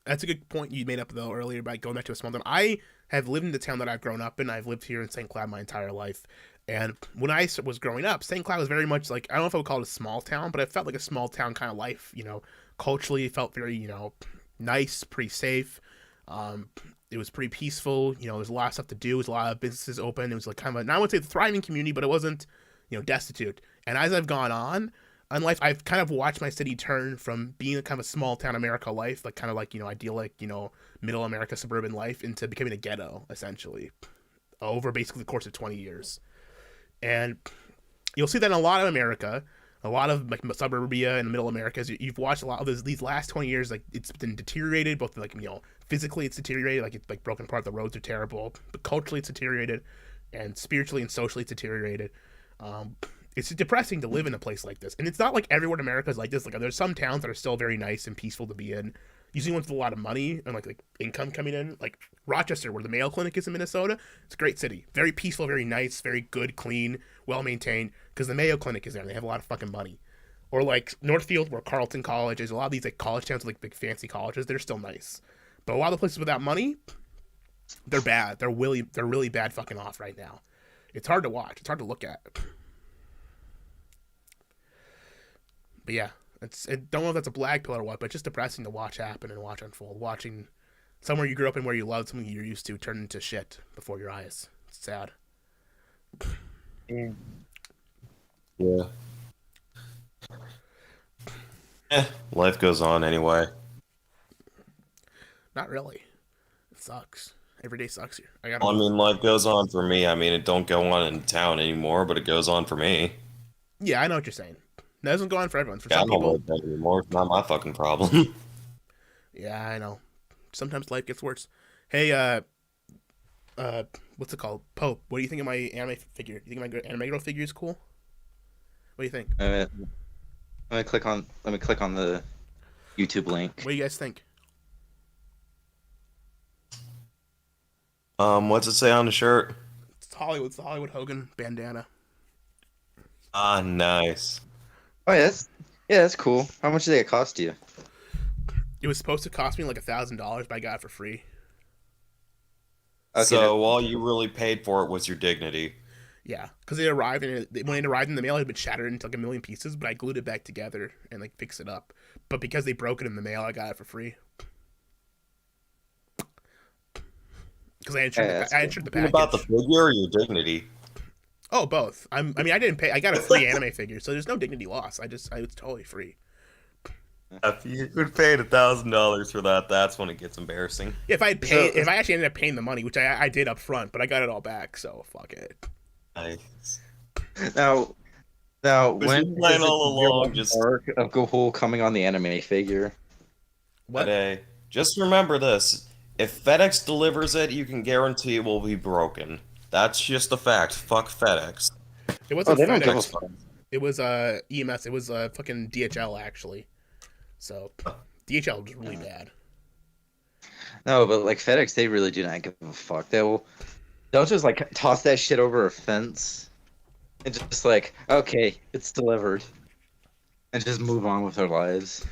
that's a good point you made up though earlier about going back to a small town. I have lived in the town that I've grown up in. I've lived here in St. Cloud my entire life. And when I was growing up, St. Cloud was very much like, I don't know if I would call it a small town, but it felt like a small town kind of life. Culturally, it felt very, nice, pretty safe. It was pretty peaceful. There's a lot of stuff to do. There was a lot of businesses open. It was like kind of I wouldn't say a thriving community, but it wasn't, destitute. And as I've gone on in life, I've kind of watched my city turn from being a kind of a small town America life, like kind of like, idyllic, middle America suburban life, into becoming a ghetto, essentially, over basically the course of 20 years. And you'll see that in a lot of America, a lot of like suburbia and middle Americas. You've watched a lot of these last 20 years, like it's been deteriorated, both like, physically it's deteriorated, like it's like broken apart, the roads are terrible, but culturally it's deteriorated, and spiritually and socially it's deteriorated. It's depressing to live in a place like this. And it's not like everywhere in America is like this. Like there's some towns that are still very nice and peaceful to be in. Usually ones with a lot of money and like income coming in. Like Rochester, where the Mayo Clinic is in Minnesota. It's a great city. Very peaceful, very nice, very good, clean, well maintained. Because the Mayo Clinic is there and they have a lot of fucking money. Or like Northfield, where Carleton College is. A lot of these like college towns with like big fancy colleges, they're still nice. But a lot of the places without money, they're bad. They're really bad fucking off right now. It's hard to watch. It's hard to look at. But yeah, don't know if that's a black pill or what, but it's just depressing to watch happen and watch unfold. Watching somewhere you grew up and where you loved, something you're used to, turn into shit before your eyes. It's sad. Yeah. Life goes on anyway. Not really. It sucks. Every day sucks here. I mean, life goes on for me. I mean, it don't go on in town anymore, but it goes on for me. Yeah, I know what you're saying. That doesn't go on for everyone. For Yeah, some I don't people, live that anymore. It's not my fucking problem. yeah, I know. Sometimes life gets worse. Hey, what's it called? Pope. What do you think of my anime figure? You think my anime girl figure is cool? What do you think? Let me click on the YouTube link. What do you guys think? What's it say on the shirt? It's Hollywood. It's the Hollywood Hogan bandana. Ah, nice. Oh yeah, that's cool. How much did it cost you? It was supposed to cost me like $1,000, but I got it for free. Okay, So all you really paid for it was your dignity. Yeah, because it arrived and when it arrived in the mail, it had been shattered into like a million pieces. But I glued it back together and like fixed it up. But because they broke it in the mail, I got it for free. Because I insured the package. About the figure or your dignity? Oh, both. I mean, I didn't pay. I got a free anime figure, so there's no dignity loss. I was totally free. If you would pay $1,000 for that, that's when it gets embarrassing. If I actually ended up paying the money, which I did up front, but I got it all back, so fuck it. Nice. Now, when playing is all the along, just arc of Gahul coming on the anime figure? What? But, just remember this: if FedEx delivers it, you can guarantee it will be broken. That's just a fact. Fuck FedEx. It wasn't they don't give a FedEx. fuck. It was EMS. It was fucking DHL actually. So DHL was really bad. No, but like FedEx, they really do not give a fuck. They'll just like toss that shit over a fence and just like, okay, it's delivered, and just move on with their lives.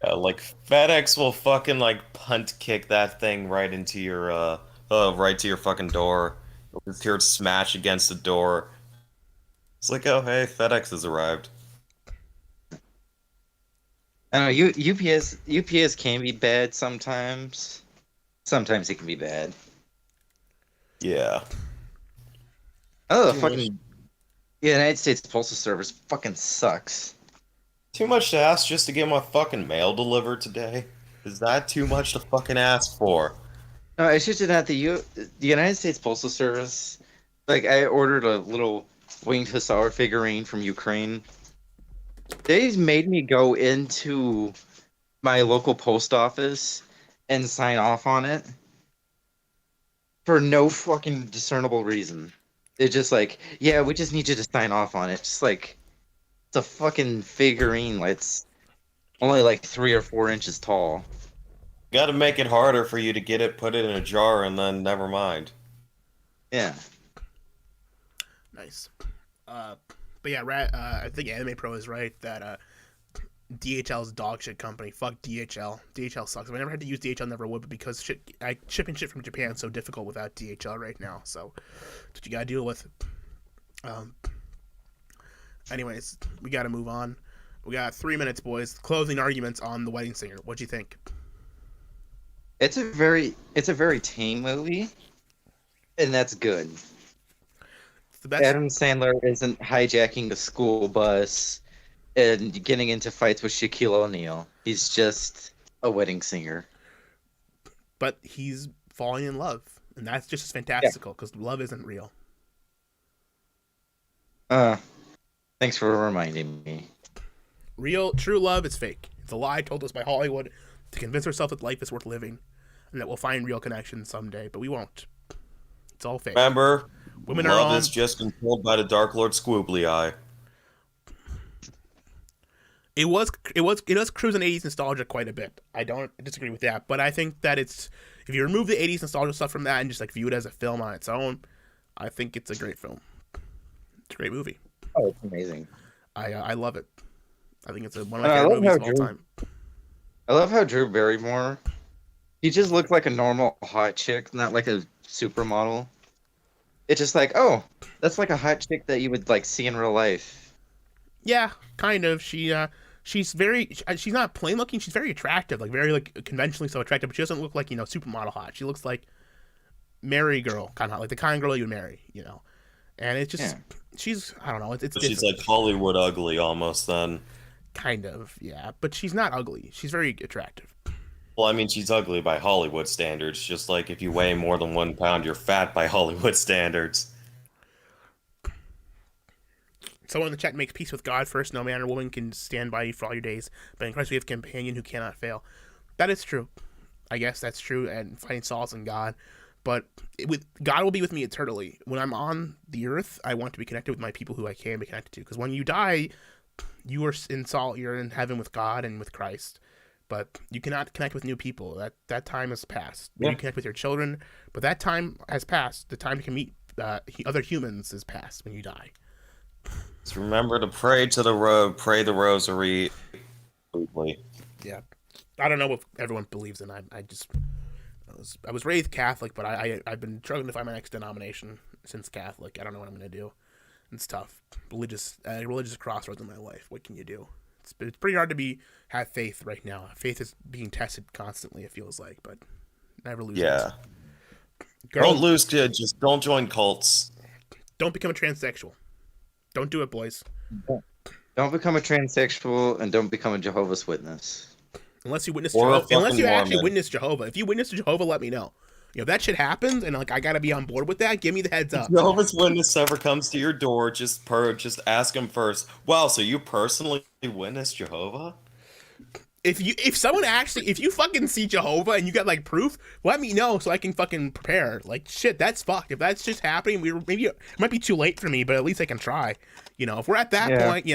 Like FedEx will fucking like punt kick that thing right into your right to your fucking door. You'll just hear it smash against the door. It's like, oh hey, FedEx has arrived. I don't know. UPS can be bad sometimes. Sometimes it can be bad. Yeah. Oh, fucking The United States Postal Service fucking sucks. Too much to ask just to get my fucking mail delivered today? Is that too much to fucking ask for? No, it's just that the United States Postal Service, like I ordered a little winged hussar figurine from Ukraine. They made me go into my local post office and sign off on it for no fucking discernible reason. They're just like, yeah, we just need you to sign off on it. Just like it's a fucking figurine. It's only like 3 or 4 inches tall. Gotta make it harder for you to get it, put it in a jar, and then never mind. Yeah. Nice. But yeah, I think Anime Pro is right that DHL's dog shit company. Fuck DHL. DHL sucks. If I never had to use DHL, never would, but because shipping shit from Japan is so difficult without DHL right now. So that's what you gotta deal with. Anyways, we gotta move on. We got 3 minutes, boys. Closing arguments on The Wedding Singer. What'd you think? It's a very tame movie, and that's good. It's the best. Adam Sandler isn't hijacking a school bus and getting into fights with Shaquille O'Neal. He's just a wedding singer. But he's falling in love, and that's just as fantastical because love isn't real. Thanks for reminding me. Real, true love is fake. It's a lie told us by Hollywood to convince ourselves that life is worth living and that we'll find real connections someday, but we won't. It's all fake. Remember, Women are love on. is just controlled by the Dark Lord Squibbly Eye. It does cruise in 80s nostalgia quite a bit. I don't disagree with that, but I think that if you remove the 80s nostalgia stuff from that and just like view it as a film on its own, I think it's a great film. It's a great movie. Oh, it's amazing. I love it. I think it's one of my favorite movies of all time. I love how Drew Barrymore, he just looked like a normal hot chick, not like a supermodel. It's just like, oh, that's like a hot chick that you would like see in real life. Yeah, kind of. She's not plain looking. She's very attractive, like very like conventionally so attractive. But she doesn't look like supermodel hot. She looks like marry girl kind of hot, like the kind of girl you would marry, And it's just she's I don't know. It's She's like Hollywood ugly almost then. Kind of, yeah, but she's not ugly. She's very attractive. Well, I mean, she's ugly by Hollywood standards. Just like if you weigh more than 1 pound, you're fat by Hollywood standards. Someone in the chat makes peace with God first. No man or woman can stand by you for all your days, but in Christ we have a companion who cannot fail. That is true. I guess that's true, and finding solace in God. But God will be with me eternally. When I'm on the earth, I want to be connected with my people who I can be connected to. Because when you die, you're in heaven with God and with Christ, but you cannot connect with new people. That time has passed. You connect with your children, but that time has passed. The time to meet other humans is past when you die. Just remember to pray the rosary. Yeah, I don't know what everyone believes in. I was raised Catholic, but I've been struggling to find my next denomination since Catholic. I don't know what I'm gonna do. It's tough. Religious crossroads in my life. What can you do? It's pretty hard to have faith right now. Faith is being tested constantly. It feels like, but never lose. Yeah. Girl, don't lose. Just don't join cults. Don't become a transsexual. Don't do it, boys. Don't become a transsexual and don't become a Jehovah's Witness. Unless you witness Jehovah. Unless you actually witness Jehovah. If you witness Jehovah, let me know. If that shit happens and like I gotta be on board with that, give me the heads up. Jehovah's Witness ever comes to your door, just ask him first. Wow, so you personally witness Jehovah? If you fucking see Jehovah and you got like proof, let me know so I can fucking prepare. Like shit, that's fucked. If that's just happening, maybe it might be too late for me, but at least I can try. If we're at that point,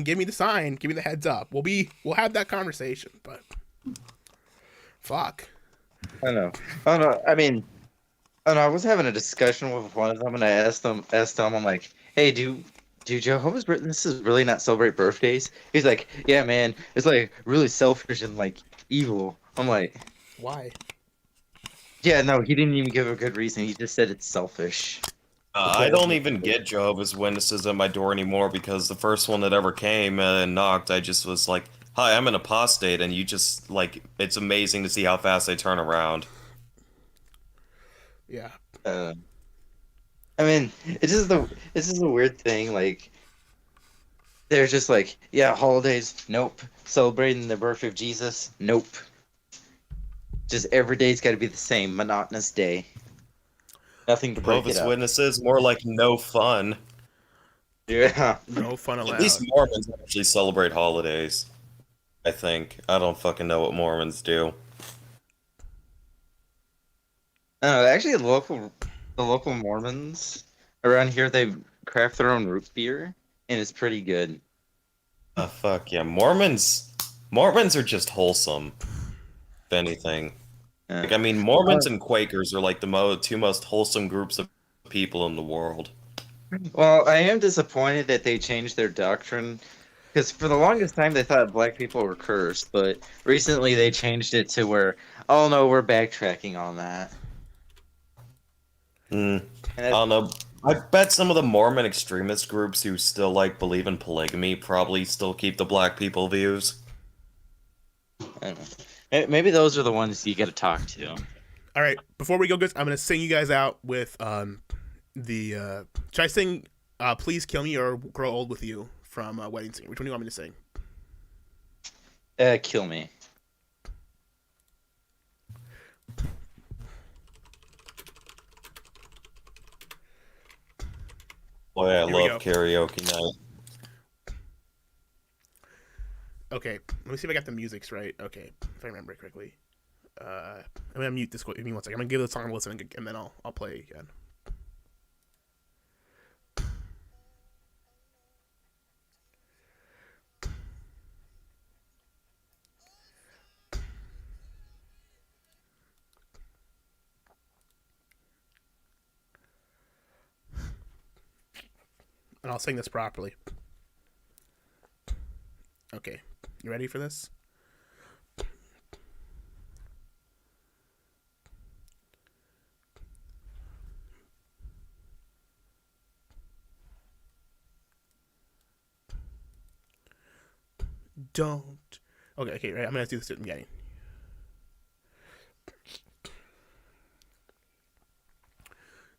give me the sign, give me the heads up. We'll have that conversation. But fuck. I know. I mean, I was having a discussion with one of them, and I asked them, I'm like, hey, do Jehovah's Witnesses really not celebrate birthdays? He's like, yeah, man, it's like really selfish and like evil. I'm like, why? Yeah, no, he didn't even give a good reason. He just said it's selfish. I don't even get Jehovah's Witnesses at my door anymore because the first one that ever came and knocked, I just was like, hi, I'm an apostate, and you just, like, it's amazing to see how fast they turn around. Yeah. I mean, it's just a weird thing. Like they're just like, yeah, holidays. Nope. Celebrating the birth of Jesus. Nope. Just every day's got to be the same monotonous day. Nothing to break it Jehovah's up. Witnesses, more like no fun. Yeah. No fun At allowed. least Mormons actually celebrate holidays. I think. I don't fucking know what Mormons do. No, actually, the local Mormons around here, they craft their own root beer, and it's pretty good. Oh, fuck yeah. Mormons are just wholesome, if anything. Yeah. Like, I mean, Mormons and Quakers are like the two most wholesome groups of people in the world. Well, I am disappointed that they changed their doctrine, because for the longest time they thought black people were cursed, but recently they changed it to where, oh no, we're backtracking on that. Hmm. And I don't know. I bet some of the Mormon extremist groups who still like believe in polygamy probably still keep the black people views. I don't know. Maybe those are the ones you got to talk to. All right, before we go, guys, I'm gonna sing you guys out with should I sing "Please Kill Me" or "Grow Old with You" from Wedding Singer? Which one do you want me to sing? Kill me. Boy, I Here we love go. karaoke night. Okay, let me see if I got the musics right. Okay, if I remember it correctly. I'm gonna mute this. Give me one second. I'm gonna give the song a listen, and then I'll play it again. And I'll sing this properly. Okay, you ready for this? Don't. Okay, right. I'm gonna do this at the beginning.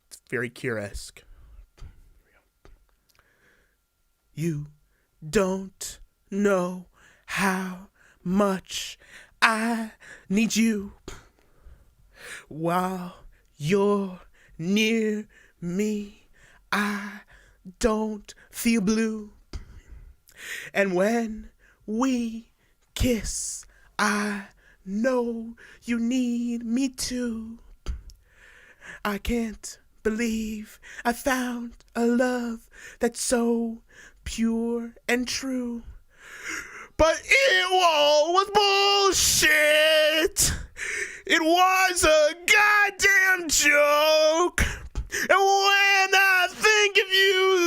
It's very Cure-esque. You don't know how much I need you while you're near me. I don't feel blue. And when we kiss, I know you need me too. I can't believe I found a love that's so pure and true. But it all was bullshit. It was a goddamn joke. And when I think of you,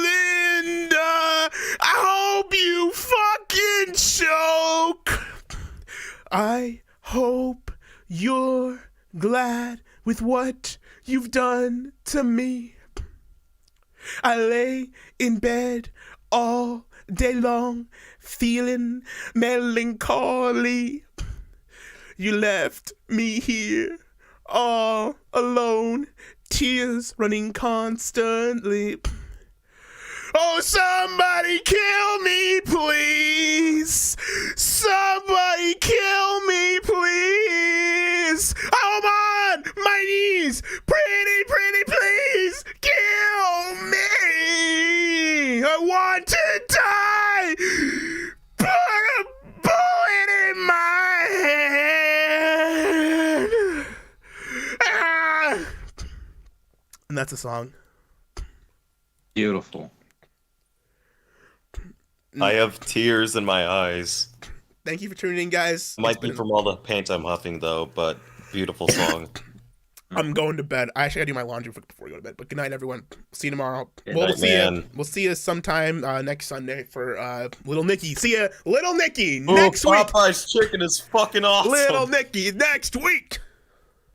Linda, I hope you fucking choke. I hope you're glad with what you've done to me. I lay in bed all day long, feeling melancholy. You left me here all alone, tears running constantly. Oh, somebody kill me, please. Somebody kill me, please. I'm on my knees. Pretty, pretty, please kill me. I want to die. Put a bullet in my head. Ah. And that's a song. Beautiful. I have tears in my eyes. Thank you for tuning in, guys. Might be from all the paint I'm huffing, though, but beautiful song. I'm going to bed. I actually gotta do my laundry before I go to bed. But good night, everyone. See you tomorrow. Good We'll night, see you. man. We'll see you sometime next Sunday for Little Nicky. See ya, Little Nicky next week. Popeye's chicken is fucking awesome. Little Nicky next week.